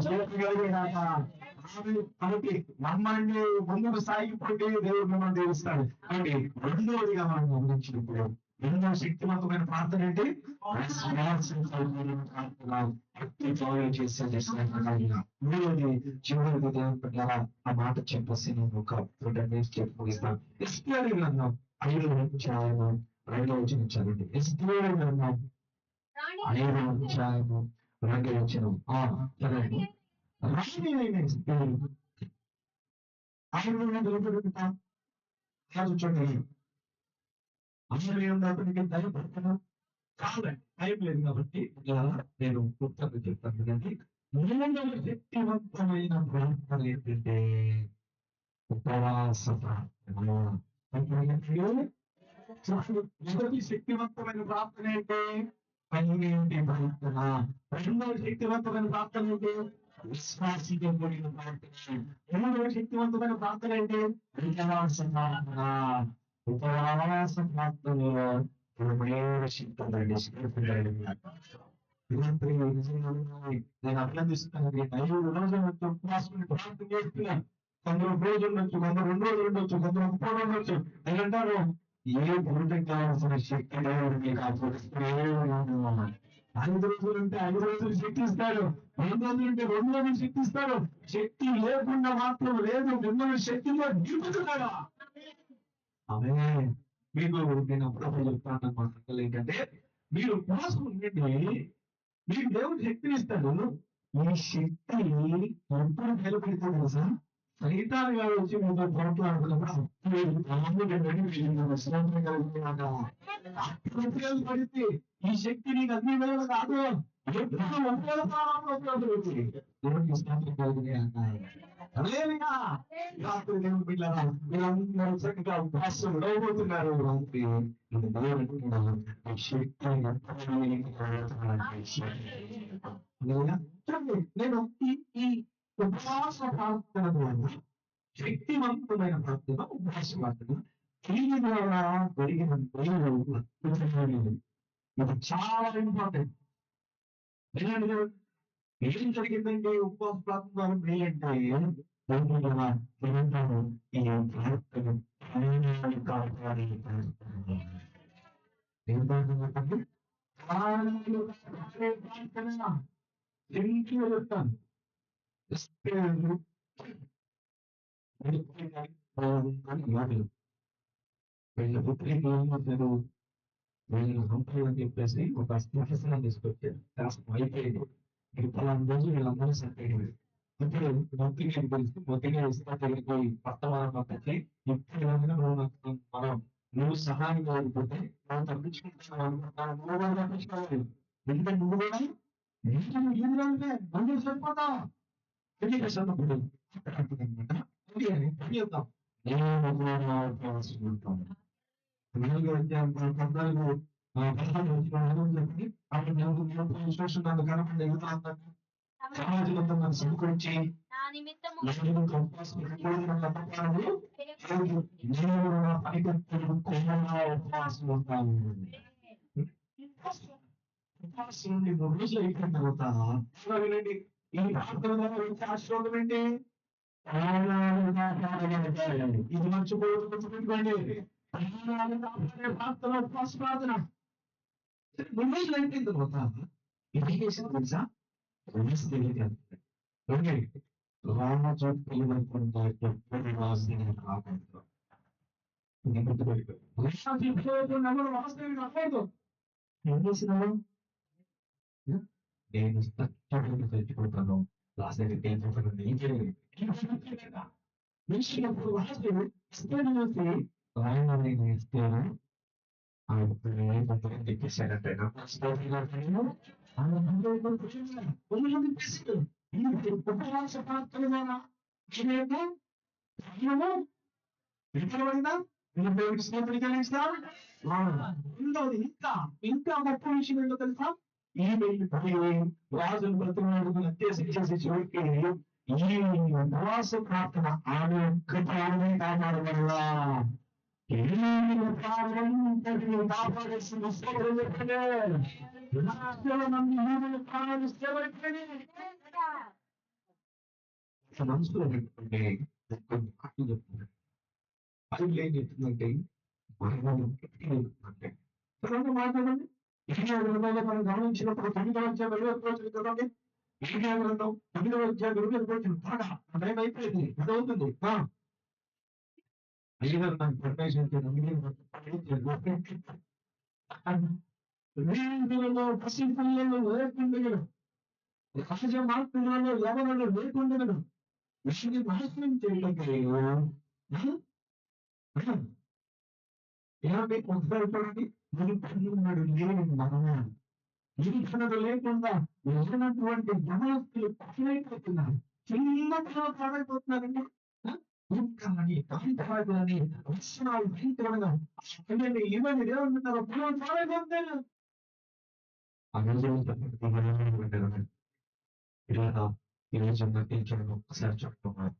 [SPEAKER 1] చేయగలిగినాక కాబట్టి నమ్మండి ముందుకు సాగిపోతే దేవుడు మిమ్మల్ని దీవిస్తాడు. కాబట్టి రెండోదిగా మనం గమనించినప్పుడు రెండో శక్తివంతమైన ప్రార్థన ఏంటి? విశ్వాసం కలిగిన ప్రార్థన. భక్తి ఫాలో చేసేది శ్రద్ధగా. మూడోది చివరిది దేవుని బిడ్డలారా ఆ మాట చెప్పేసి నేను ఒక 2 మినిట్స్ చెప్పి ముగిస్తాను. ఎస్తేరు గ్రంథం 5వ అధ్యాయము 2వ వచనం చదవండి. ఎస్తేరు గ్రంథం 5వ అధ్యాయము 2వ వచనం. చదవండి. రాణి అయిన ఎస్తేరు ఆమె నిలబెడతాం. చూడండి అందరూ ఏమవుతుంది దయపడతాను కాదండి టైం లేదు కాబట్టి ఇలా నేను క్లుప్తంగా చెప్తాను కదండి. మూడవ శక్తివంతమైన ప్రార్థన ఏంటంటే ఉపవాస ప్రార్థన. మొదటి శక్తివంతమైన ప్రార్థన ఏంటి? కన్నీటి ప్రార్థన. రెండవ శక్తివంతమైన ప్రార్థన ఏంటి? విశ్వాసంతో కూడిన ప్రార్థన. మూడవ శక్తివంతమైన ప్రార్థన ఏంటి? ఉపవాస ప్రార్థన. ఉపవాస ప్రార్థనలో శక్తుందండి. నేను అభినందిస్తున్నాను. 5 రోజుల నుంచి ఉపవాసం ప్రార్థన చేస్తున్నాను. కొందరు 1 రోజు ఉండొచ్చు, కొందరు 2 రోజులు ఉండొచ్చు, కొందరు 30 రోజులు ఉండొచ్చు. అని అంటారు ఏ గురుడికి కావాల్సిన శక్తి దేవుడికి కాకపోతే 5 రోజులు ఉంటే 5 రోజులు శక్తి ఇస్తాడు. 2 రోజులు ఉంటే 2 రోజులు శక్తి ఇస్తాడు. శక్తి లేకుండా మాత్రం లేదు. మిమ్మల్ని శక్తితో నింపుతున్నాడు. ఆమె మీకు నేను అప్పుడప్పుడు చెప్తాను మా సంఘాలు ఏంటంటే మీరు ఉపవాసం ఉండండి. మీకు దేవుడు శక్తిని ఇస్తాడు. ఈ శక్తి ఎప్పుడు నిలబెడితే తెలుసా? సైతాన్ గారు వచ్చి మీతో పడితే ఈ శక్తి నీకు అన్ని వేళ కాదు. ఎప్పుడు దేవుడికి స్తోత్రం కలుగునే అన్నారు. హల్లెలూయా! రాత్రి దేవుని బిడ్డలారా మీరందరూ చక్కగా ఉపవాసం ఉండబోతున్నారు. రాత్రి ఇది దేవుడు ఈ శక్తిని నేను ఈ ఉపవాస ప్రార్థన ద్వారా శక్తివంతమైన ప్రార్థన ఉపవాస ప్రార్థన దీని ద్వారా జరిగిన ఇది చాలా ఇంపార్టెంట్. ఏం జరిగిందండి ఉపవాస ప్రార్థన ద్వారా మేలంటే ఈ ప్రార్థన కాపాడి ఏంటంటే ప్రార్థన ఇంట్లో చెప్తాను. వీళ్ళ పుత్రిక ఏమవుతారు? వీళ్ళు సంపాదని చెప్పేసి ఒక ప్రొఫెసర్ తీసుకొచ్చారు. శాస్త్రం అయిపోయింది. ఇది పలానా రోజు వీళ్ళందరూ సెట్ అయ్యింది. ఇప్పుడు మొత్తిగా తెలిసి మొత్తిగా ఇస్తా వెళ్ళిపోయి వర్తమానం పంపించి ఇప్పుడు ఏమైనా నువ్వు సహాయం కాకపోతే నువ్వు తప్పించుకుంటున్నావు అనుకుంటున్నావు. నువ్వు కూడా తప్పించుకోవాలి. ఎందుకంటే నువ్వు కూడా ఈదులంటే నువ్వు సరిపోతావు. తెలియకన్నప్పుడు అనమాట చెప్తాం. నేను పద్నాలుగు 16 వచ్చిన చెప్పి అప్పుడు చూస్తున్నాను కనుక ఎగుతాను. సమాజంలో నన్ను సమకూర్చి
[SPEAKER 2] నా నిమిత్తము
[SPEAKER 1] ఉపవాసం ఉంటాను. ఉపవాసం నుండి 3 రోజులు అయిపోయిన తర్వాత వినండి ఈ ప్రార్థన ద్వారా వచ్చే ఆశీర్వాదం ఏంటి? ఇది మర్చిపోయింది. ప్రార్థన ఉపవాస ప్రార్థన 3 రోజులు అయిపోయిన తర్వాత ఇది చేసింది తెలుసా? రామచోట్ తెలియకుండా ఎప్పుడు రాజధాని రాకూడదు. ఇది గుర్తుపెట్టుకో. రాజధాని రాకూడదు. ఏం చేసినావు? నేను సత్యాన్ని తెచ్చుకుంటాను. రాజధాని తెచ్చుకుంటాను. ఏం చేయలేదు. మనిషినప్పుడు రాజు ఇస్తాను రాయన ఇస్తాను తిప్పేశారంటే ఉపవాస ప్రార్థన వినపడబడిందా? నేను దేవుడికి స్తోత్రం చెల్లిస్తాం. రెండవది ఇంకా గొప్ప విషయం ఏంటో తెలుసా? ఈమె రాజును బ్రతిమాడుకుని అత్యేసి చివరికి ఈ ఉపవాస ప్రార్థన ఆమె ఒక్కటి ఆమె కాపాడు వల్ల కాపాడేసింది. స్తోత్రం చెప్పండి. మనసులో పెట్టుకుంటే కొన్ని మాటలు చెప్తున్నాడు. బైబిల్ ఏం చెప్తుందంటే మరణం చెప్తుందంటే తర్వాత మాట్లాడండి. ఇరిమియా గ్రంథంలో మనం గమనించినప్పుడు 9వ అధ్యాయం 20వ వచనం చదవండి. ఇరిమియా గ్రంథం 9వ అధ్యాయం 20వ వచనం త్వరగా టైం అయిపోయింది. చదవుతుంది. అయ్యగారు నాకు పర్మిషన్ వీధులలో పసిపిల్లలు లేకుండగను, సహజ మార్పులలో ఎవరు లేకుండగను విషయం నాశనం చేయడానికి ఏమంటే కొట్లాడుకోండి నిరుపన్నాడు లేని మనము నిరీక్షణలు లేకుండా ఉన్నటువంటి యవనస్తులు పక్కనైపోతున్నారు. చిన్న పిల్లలు పాడైపోతున్నారండి. కానీ కాంతాలని వస్తున్నాలు భయంకరంగా ఇవన్నీ ఏమంటున్నారు? పిల్లలు పాడైపోతారు. పిల్లల ఈరోజు నటించడం ఒక్కసారి చెప్తున్నారు.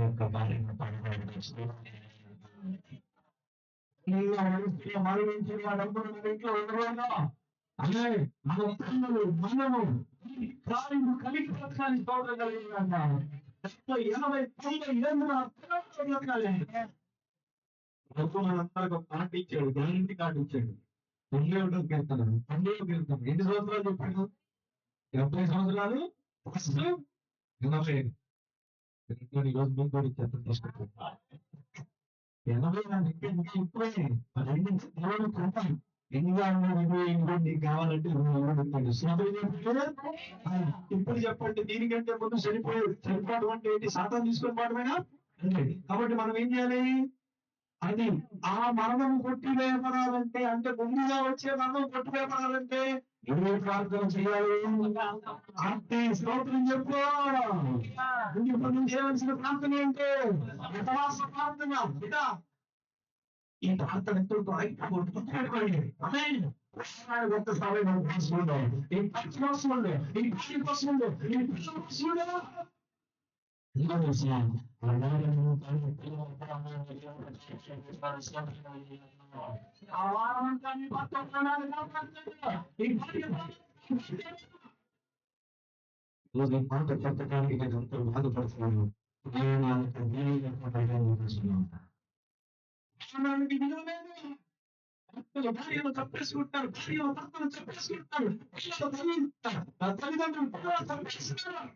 [SPEAKER 1] యొక్క భార్యను మరణించిన వారందరూ ఇంట్లో ఉండగా అదే మన పిల్లలు మనము కార్యము కలిగి పక్షాన్ని చూడగలిగినంట 80-90 మనందరూ కార్డు ఇచ్చాడు, గ్యారంటీ కార్డు ఇచ్చాడు. 91 వెళ్తాను 92 వెళ్తాను. ఎన్ని సంవత్సరాలు చెప్పాడు? 70 సంవత్సరాలు ఫస్ట్ 80. ఈరోజు మేము కూడా ఇచ్చేస్తాం తీసుకుంటాం. 80 ఇప్పుడే దేవుడు కృప ఎన్నిగా నీకు కావాలంటే ఇప్పుడు చెప్పండి. దీనికంటే ముందు సరిపోవడం అంటే ఏంటి? శాతం తీసుకొని పోవడమేనా? కాబట్టి మనం ఏం చేయాలి? అది ఆ మరణం కొట్టివేయబడాలంటే అంటే ముందుగా వచ్చే మరణం కొట్టివేయబడాలంటే ఎవరు ప్రార్థన చేయాలి? అంటే స్తోత్రం చెప్పు. ఇప్పుడు నువ్వు చేయవలసిన ప్రార్థన ఏంటి? ఉపవాస ప్రార్థన. ఈ ప్రార్థన ఎంతో అయిపోయింది. గొప్ప స్థాయి కోసముండే ఈ పచ్చి కోసముండే ఈ పచ్చి కోసముండే ఈ పిల్లల కోసముండే ఆ వారమంతా నీ భర్త మాట చెప్పడానికి నేను ఎంతో బాధపడుతున్నాను. భార్యను చంపేసుకుంటారు, భార్యను భర్తను చంపేసుకుంటారు, తల్లిదండ్రులు చంపేస్తున్నారు.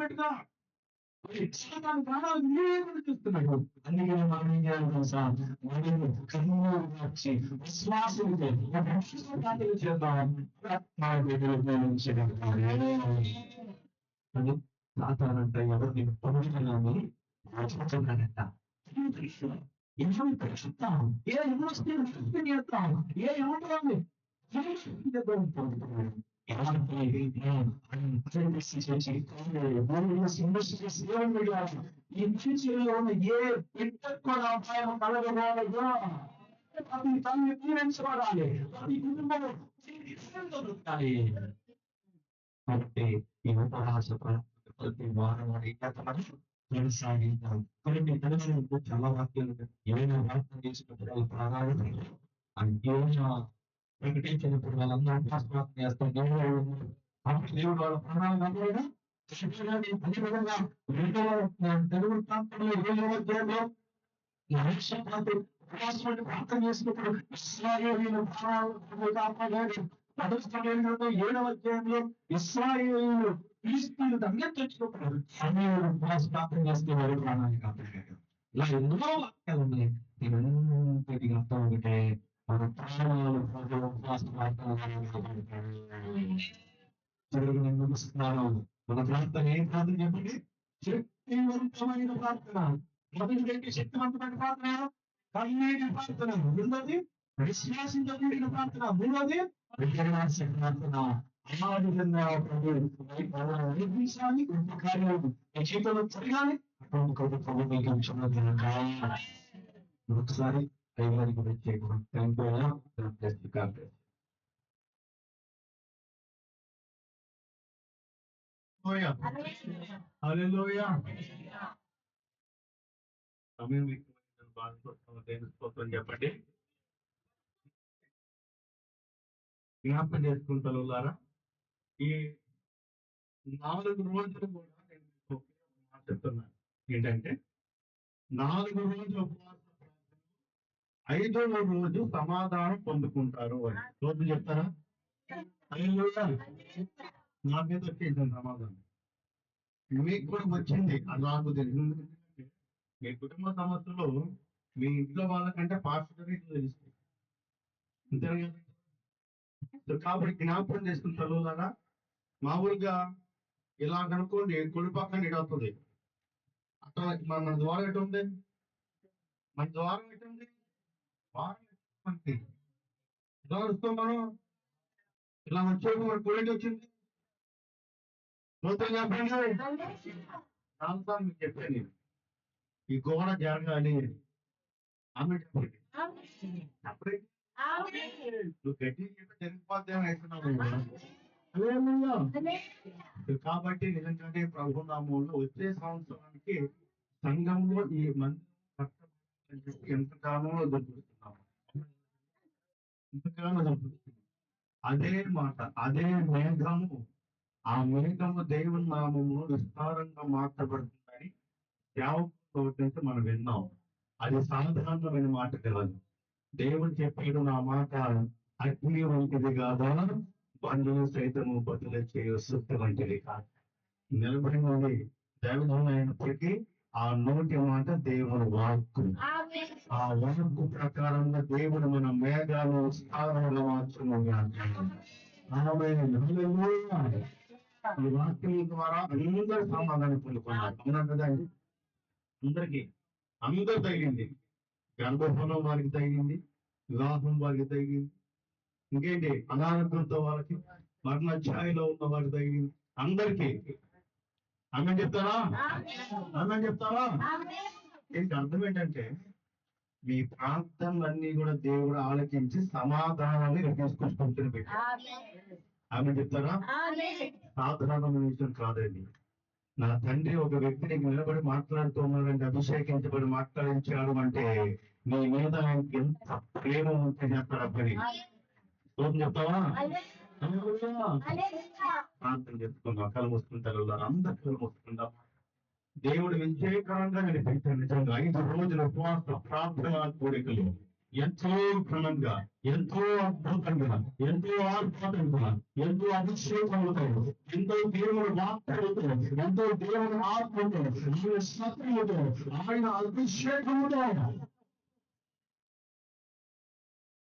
[SPEAKER 1] తెలుసా? చూస్తున్నాడు. అందుకని మనం ఏం చేయాలి తెలుసా? విశ్వాసం చేద్దాం. సాతానంట ఎవరు నేను పొందుతున్నాను చూస్తున్నానంట. ఎవరు పరిశుద్ధాం ఏ ఎవరు చేస్తాం ఏ ఏమంటారు ఈ ఫ్యూచర్లో ఏ ఇంటర్ కూడా అపాయం కలగకూడదు. ప్రతి తల్లి దీవించబడాలి, ప్రతి కుటుంబం దొరుకుతాయి. కాబట్టి ఈ ఉపహాస ప్రతి వారం మనం కొనసాగిద్దాం. కొన్ని తల్లిదండ్రులకు చాలా వాక్యాలు ఏమైనా ప్రార్థన చేసినప్పుడు ప్రాణాలు ప్రకటించినప్పుడు వాళ్ళందరూ ప్రార్థన చేస్తాం. దేవుడు వాళ్ళ ప్రాణాలను అందరూ అదేవిధంగా తెలుగు ప్రాంతంలో 20వ అధ్యాయంలో ప్రార్థన చేసినప్పుడు ఇశ్రాయేలీయుల ప్రాణాలను కాపాడాడు. 7వ అధ్యాయంలో ఇశ్రాయేలీయులు ఫిలిష్తీయులు దగ్గర తెచ్చినప్పుడు సమయంలో ప్రార్థన చేస్తే వారి ప్రాణాన్ని కాపాడాడు. ఇలా ఎన్నో వాక్యాలు ఉన్నాయి. ఇవన్నీ అర్థం ఒకటే, మన ప్రాణాలు ప్రజలు ఉపవాస ప్రార్థన నేను ముగిస్తున్నాను. మన ప్రార్థన ఏం ప్రార్థన చెప్పండి? శక్తివంతమైన ప్రార్థన. మొదటి వ్యక్తి శక్తివంతమైన ప్రార్థన, కన్నీటి ప్రార్థన. రెండోది విశ్వాసంతో కూడిన ప్రార్థన. మూడోది విజయాస ప్రార్థన. ఆ విధంగా నిర్మించాలి, గొప్ప కార్యాలు ఈ జీవితంలో జరగాలి. అటువంటి గొప్ప ప్రభు మీకు ఒకసారి దైవానికి ప్రత్యేకం. Thank you. హల్లెలూయా. సమయం ఎక్కువ బాధపడుతున్న దేవుని స్తోత్రం చెప్పండి. జ్ఞాపకం చేసుకుంటారా? ఈ 4 రోజులు కూడా నేను మీకు ఒకే ఒక మాట చెప్తున్నాను. ఏంటంటే 4 రోజులు ఉపవాస ప్రార్థన, 5వ రోజు సమాధానం పొందుకుంటారు అని. రోజు చెప్తారా? హల్లెలూయా. నాకైతే వచ్చేసింది సమాధానం. మీకు కూడా వచ్చింది. అది నాకు తెలుసు. ఎందుకంటే మీ కుటుంబ సమస్యలు మీ ఇంట్లో వాళ్ళకంటే పాస్టర్‌కి తెలుస్తాయి. అంతేనా కదా? కాబట్టి జ్ఞాపకం చేసుకున్న చదువులారా, మామూలుగా ఇలా కనుక్కోండి, కుడి పక్కన ఇటు వస్తుంది. అక్కడ మన ద్వారం ఎటు ఉంది? మన ద్వారం ఎటు ఉంది? మనకి ఇలా వస్తాం మనం. ఇలా వచ్చేది మన కుడి వచ్చింది. నూతన చెప్పండి. దాంతో మీకు చెప్పాను నేను. ఈ గోడ జరగాలి. ఆమె చెప్పండి. చెప్పండి. నువ్వు గట్టి చెప్పి జరిగిపోద్దేమో వేస్తున్నావు. కాబట్టి నిజంగానే ప్రభు నామంలో వచ్చే సంవత్సరానికి సంఘంలో ఈ మంది కష్టపడాలని చెప్పి ఎంతకాలంలో ఎదుర్కొంటున్నాము. ఎంతకాలం ఎదుర్కొంటున్నాము. అదే మాట, అదే మేఘము, ఆ మేఘము దేవుని నామంలో విస్తారంగా మార్చబడుతుందని సేవకుల నుంచి మనం విన్నాం. అది సాధారణమైన మాట కాదు. దేవుడు చెప్పాడు, నా మాట అగ్ని వంటిది కాదా, బంధువు సైతము బదులు చేయు సుత్తి వంటిది కాదు. నిలబడి ఉంది దైవజనం అయినప్పటికీ ఆ నోటి మాట దేవుని వాక్కు. ఆ వాక్కు ప్రకారంగా దేవుడు మన మేఘాలు స్థానంలో మార్చును. ఈ వాక్యం ద్వారా అందరూ సమాధానం పొందుకున్నారు. అవునా కదండి? అందరూ తగిలింది. గర్భఫలం వారికి తగిలింది, వివాహం వారికి తగిలింది, ఇంకేంటి అనారోగ్యంతో వాళ్ళకి, మరణ ఛాయలో ఉన్న వారికి తగిలింది. అందరికీ ఆమె చెప్తారా? ఏంటి అర్థం ఏంటంటే మీ ప్రాంతాలన్నీ కూడా దేవుడు ఆలోచించి సమాధానాన్ని తీసుకొచ్చుకుంటున్న పెట్టి ఆమె చెప్తారా? సాధారణమైన విషయం కాదండి. నా తండ్రి ఒక వ్యక్తిని నిలబడి మాట్లాడుతున్నాడంటే, అభిషేకించబడి మాట్లాడించాడు అంటే నీ మీద ఎంత ప్రేమ ఉంటే చేస్తాడు అప్పని. చెప్తావా? ప్రార్థన చేసుకుందాం. కళ్ళు మూసుకుంటారు, అందరు కళ్ళు మూసుకుందాం. దేవుడు విజయకరంగా నడిపించాడు. నిజంగా 5 రోజుల ఉపవాస ప్రార్థన కోరికలు ఎంతో ఘనంగా, ఎంతో అద్భుతంగా, ఎంతో ఆర్భాటంగా, ఎంతో అభిషేకములతో, ఎంతో దేవుని వార్తలతో, ఎంతో దేవుని ఆత్మతో, ఆయన సత్యముతో, ఆయన అభిషేకముతో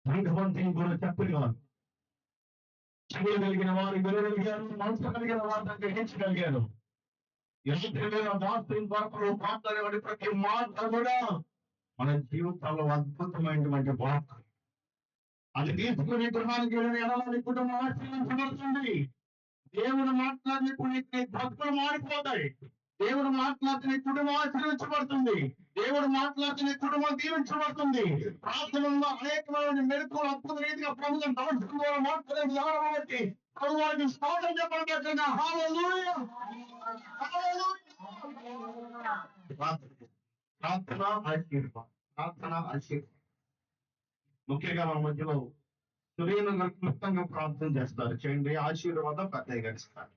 [SPEAKER 1] సంఘవంతిని కూడా చెప్పగలరు. చెవులు కలిగిన వారు వినగలిగారు, మనసు కలిగిన వారు గ్రహించగలిగారు. ప్రతి మాట కూడా మన జీవితంలో అద్భుతమైనటువంటి వాక్. అది తీసుకుని గృహానికి వెళ్ళిన ఎడలని కుటుంబం ఆశీర్వదించబడుతుంది. దేవుడు మాట్లాడినప్పుడు భక్తులు మారిపోతాయి. దేవుడు మాట్లాడిన కుటుంబం ఆశీర్వించబడుతుంది. దేవుడు మాట్లాడిన కుటుంబం దీవించబడుతుంది. ప్రార్థనలో అనేకమైన మెరుపులు అద్భుత రీతిగా ప్రభుత్వం నడుచుకుంటూ మాట్లాడే విధానం బట్టి ప్రభువానికి స్తోత్రం చెప్పడం. హల్లెలూయా. ప్రార్థన ఆశీర్వాదం. ముఖ్యంగా మన మధ్యలో సురేంద్ర క్లుప్తంగా ప్రార్థన చేస్తారు. చేయండి. ఆశీర్వాదం పెద్దగా గడిస్తారు.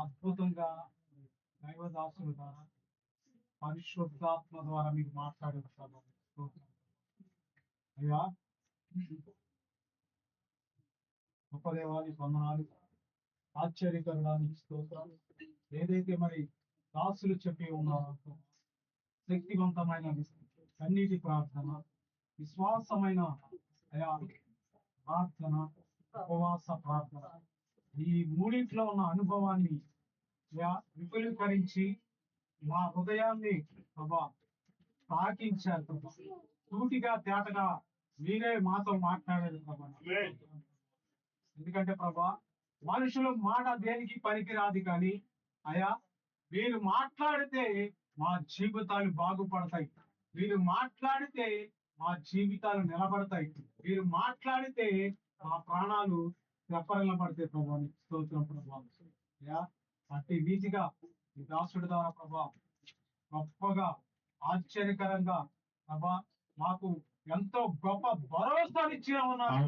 [SPEAKER 3] అద్భుతంగా దైవదాసుల ద్వారా పరిశుద్ధాత్మ ద్వారా మీరు మాట్లాడుతారు. అయ్యా గొప్ప దేవానికి వందనాలు, ఆశ్చర్యకరణానికి స్తోత్రాలు. ఏదైతే మరి దాసులు చెప్పి ఉన్నారో శక్తివంతమైన కన్నీటి ప్రార్థన, విశ్వాసమైన అయా ప్రార్థన, ఉపవాస ప్రార్థన, ఈ మూడింట్లో ఉన్న అనుభవాన్ని విపులీకరించి మా హృదయాన్ని ప్రభా తాకించారు ప్రభా. సూటిగా తేటగా మీరే మాతో మాట్లాడారు ప్రభా. ఎందుకంటే ప్రభా మనుషుల మాట దేనికి పనికిరాదు, కానీ అయా మీరు మాట్లాడితే మా జీవితాలు బాగుపడతాయి, మీరు మాట్లాడితే మా జీవితాలు నిలబడతాయి, మీరు మాట్లాడితే మా ప్రాణాలు తెప్పరిల్లబడతాయి ప్రభా. స్తోత్రం ప్రభా. అయ్యా అట్టి రీతిగా ఈ దాసుడి ద్వారా ప్రభా గొప్పగా ఆశ్చర్యకరంగా ప్రభా మాకు ఎంతో గొప్ప భరోసాను ఇచ్చిన ఉన్నారు.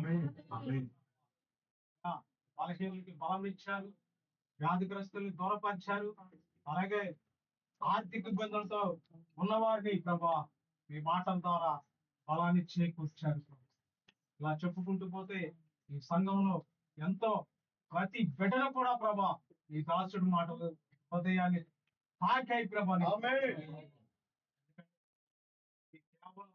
[SPEAKER 3] బలహీనులకి బలం ఇచ్చారు, వ్యాధిగ్రస్తుల్ని దూరపరిచారు, అలాగే ఆర్థిక ఇబ్బందులతో ఉన్నవారిని ప్రభా మీ మాటల ద్వారా బలాన్ని చేకూర్చారు. ఇలా చెప్పుకుంటూ పోతే ఈ సంఘంలో ఎంతో ప్రతి బిడ్డను కూడా ప్రభా ఈ దాసుడు మాటలు హృదయాన్ని తాకాయి ప్రభా. కేవలం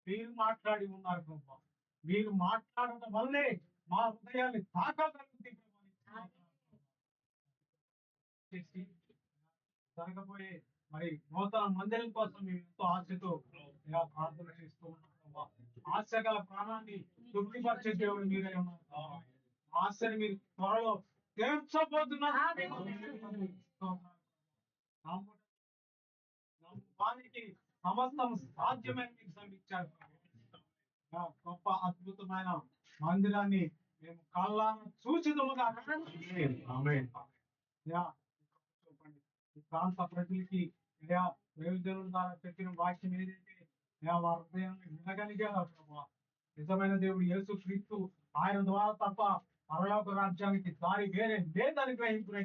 [SPEAKER 3] మీరు మాట్లాడి ఉన్నారు ప్రభా, మీరు మాట్లాడటం వల్లే మా హృదయాన్ని తాకగలుగుతుంది జరగబోయే మరి నూతన మందిరం కోసం మేము ఎంతో ఆశతో ప్రార్థన చేస్తూ ఉన్నాం. ఆశ గల ప్రాణాన్ని తృప్తిపరిచే దేవుడు మీరే ఉన్నారు. ఆశని మీరు త్వరలో తీర్చబోతున్నారు. నమ్మకానికి సమస్తం సాధ్యమైన మీకు సమీక్షారు. గొప్ప అద్భుతమైన మందిరాన్ని మేము కళ్ళాను చూసిదముగా ఈ ప్రాంత ప్రజలకి ప్రయోజనం ద్వారా చెప్పిన వాక్యం ఏదైతే వారి హృదయాన్ని వినగలిగారు. నిజమైన దేవుడు యేసు క్రీస్తు, ఆయన ద్వారా తప్ప పరలోక రాజ్యానికి దారి వేరే లేదని గ్రహింపునై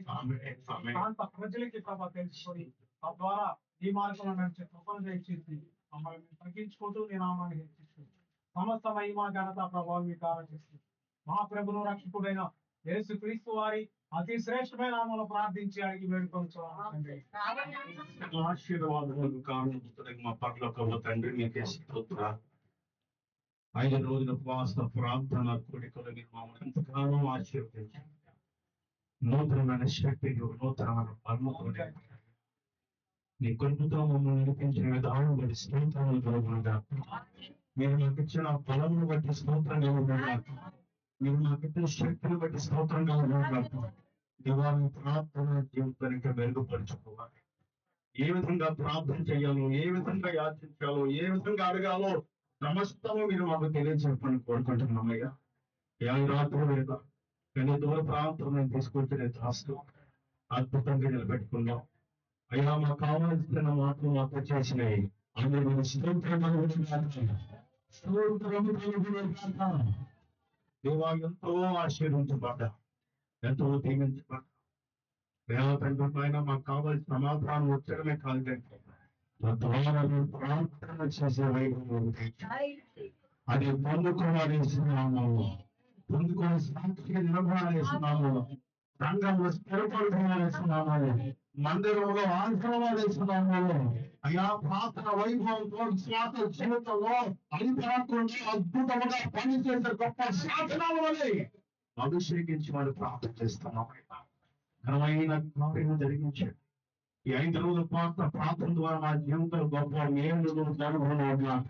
[SPEAKER 3] ప్రాంత ప్రజలకి ప్రభా తెలుసుకొని తద్వారా ఈ మార్గంలో నడిచే కృపను దయచేసి మమ్మల్ని మేము తగ్గించుకుంటూ నీ నామాన్ని హెచ్చిస్తూ సమస్త మహిమ ఘనత ప్రభావం మీకు ఆరాధిస్తూ మా ప్రభును రక్షకుడైన యేసు క్రీస్తు వారి అతి శ్రేష్టమైన నామములో ప్రార్థించి అడిగి వేడుకొంచున్నాము.
[SPEAKER 1] ఆశీర్వాదాలకు కారణం మా పరలోకపు తండ్రి, మీకే స్తోత్రాలు. 5 రోజుల ఉపవాస ప్రార్థన కూడికలు మీరు మమ్మల్ని ఎంతగానో ఆశీర్వదించారు. నూతనమైన శక్తిలో నూతనమైన బలముతో నీ కృపతో మమ్మల్ని నడిపించిన విధానం బట్టి స్తోత్రాలు కలుగునుగా. మీరు నాకు ఇచ్చిన బలమును బట్టి స్తోత్రం కలుగునుగా. మీరు నాకు ఇచ్చిన శక్తిని బట్టి స్తోత్రం కలుగునుగా. దివాని ప్రార్థన జీవితానికి మెరుగుపరుచుకోవాలి. ఏ విధంగా ప్రార్థన చేయాలో, ఏ విధంగా యాచించాలో, ఏ విధంగా అడగాలో సమస్తము మీరు మాకు తెలియజెప్పని కోరుకుంటున్నామయ్యా. ఈ రాత్రి వేళ కొన్ని దూర ప్రాంతం మేము తీసుకొచ్చిన దాస్తూ అద్భుతంగా నిలబెట్టుకున్నాం అయ్యా. మాకు కావాల్సిన మాటలు మాకు చేసినాయి. అందులో దేవా ఎంతో ఆశీర్వించబడ్డా, ఎంతో దీవించబడ్డా. తండ్రి మాకు కావాల్సిన సమాధానం వచ్చడమే కాదు, ప్రార్థన చేసే వైభవం అది పొందుకోవాలేస్తున్నాము, పొందుకొని సాక్షిగా నిలబడాలేస్తున్నాము, రంగంలో స్థిరపడుకోవాలేస్తున్నాము, మందిరంలో ఆశ్రమాలేస్తున్నాము. అయ్యా ప్రార్థన వైభవంతో శ్వాస జీవితంలో అనిపడకుండా అద్భుతంగా పనిచేసే గొప్ప శాసనాలని అభిషేకించి వారు ప్రార్థన చేస్తున్నాం. ఘనమైన కార్యం జరిగించండి. ఈ 5 రోజుల ప్రార్థన ద్వారా మా జీవితంలో గొప్ప మేలు జరుగుతున్నాం.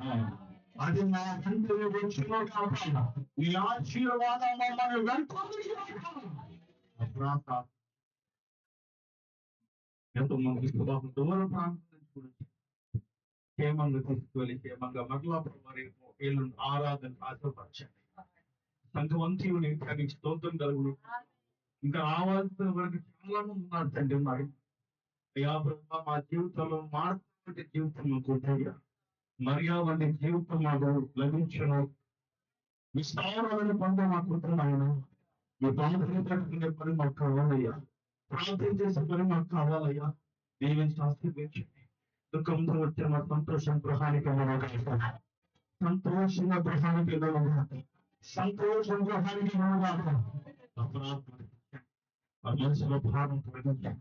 [SPEAKER 1] అది మా తండ్రి వచ్చిన ఈ ఆశీర్వాదం మమ్మల్ని ఎంతో మంది దూర ప్రాంతం గురించి క్షేమంగా తీసుకువెళ్ళి క్షేమంగా మరలా వీళ్ళు ఆరాధన ఆశపరచండి. సంఘవంతుని కానీ స్తోత్రం కలుగును. ఇంకా రావాల్సిన వరకు చాలా మంది ఉన్నారు తండ్రి. మరి అయ్యా ప్రభా మా జీవితంలో మార్పు జీవితం మాకు ఉంటాయా, మరియా వంటి జీవితం మాకు లభించను, విస్తారమైన పనులు మాకు ఉంటున్నాయను. మీ బాధలు పట్టుకునే పని మాకు కావాలయ్యా, ప్రార్థన చేసే పని మాకు కావాలయ్యా. దీవించి ఆశీర్వదించండి. దుఃఖంతో వచ్చిన మా సంతోషం గృహానికి సంతోషంగా గృహానికి సంతోషం గృహానికి అపరాధం ఆ మనసులో భారం కలిగించి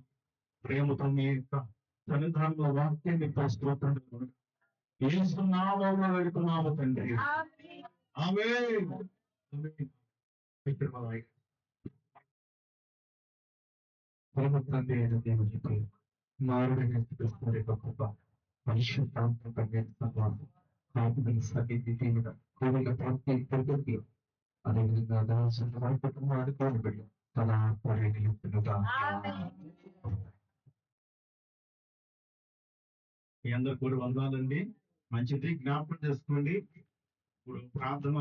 [SPEAKER 1] ప్రేమతో మీ యొక్క సన్నిధానంలో వాక్యాన్ని స్తోత్రం యేసు నామములో వెళ్తున్నాము తండ్రి. ఆమేన్. ఆమేన్. ఇక్కడ మా పరమ తండ్రి అయిన దేవునికి మారుడైన యేసుక్రీస్తు యొక్క కృప పరిశుద్ధాత్మ సమాధానం ఆత్మని సన్నిధి దీవెన కోరిక ప్రాప్తి ప్రగతి అదేవిధంగా దాని వారి కుటుంబాన్ని కోరబడి తన ఆత్మగా మీ అందరూ కూడా వందాలండి. మంచిది, జ్ఞాపకం చేసుకోండి. ఇప్పుడు ప్రార్థన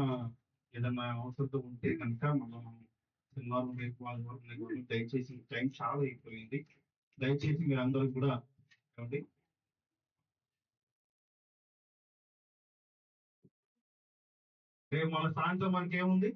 [SPEAKER 1] ఏదన్నా అవసరం ఉంటే కనుక మనం శనివారం రేపు వాళ్ళు దయచేసి టైం చాలా అయిపోయింది. దయచేసి మీరు అందరూ కూడా ఏమండి రేపు మన సాయంత్రం మనకి ఏముంది?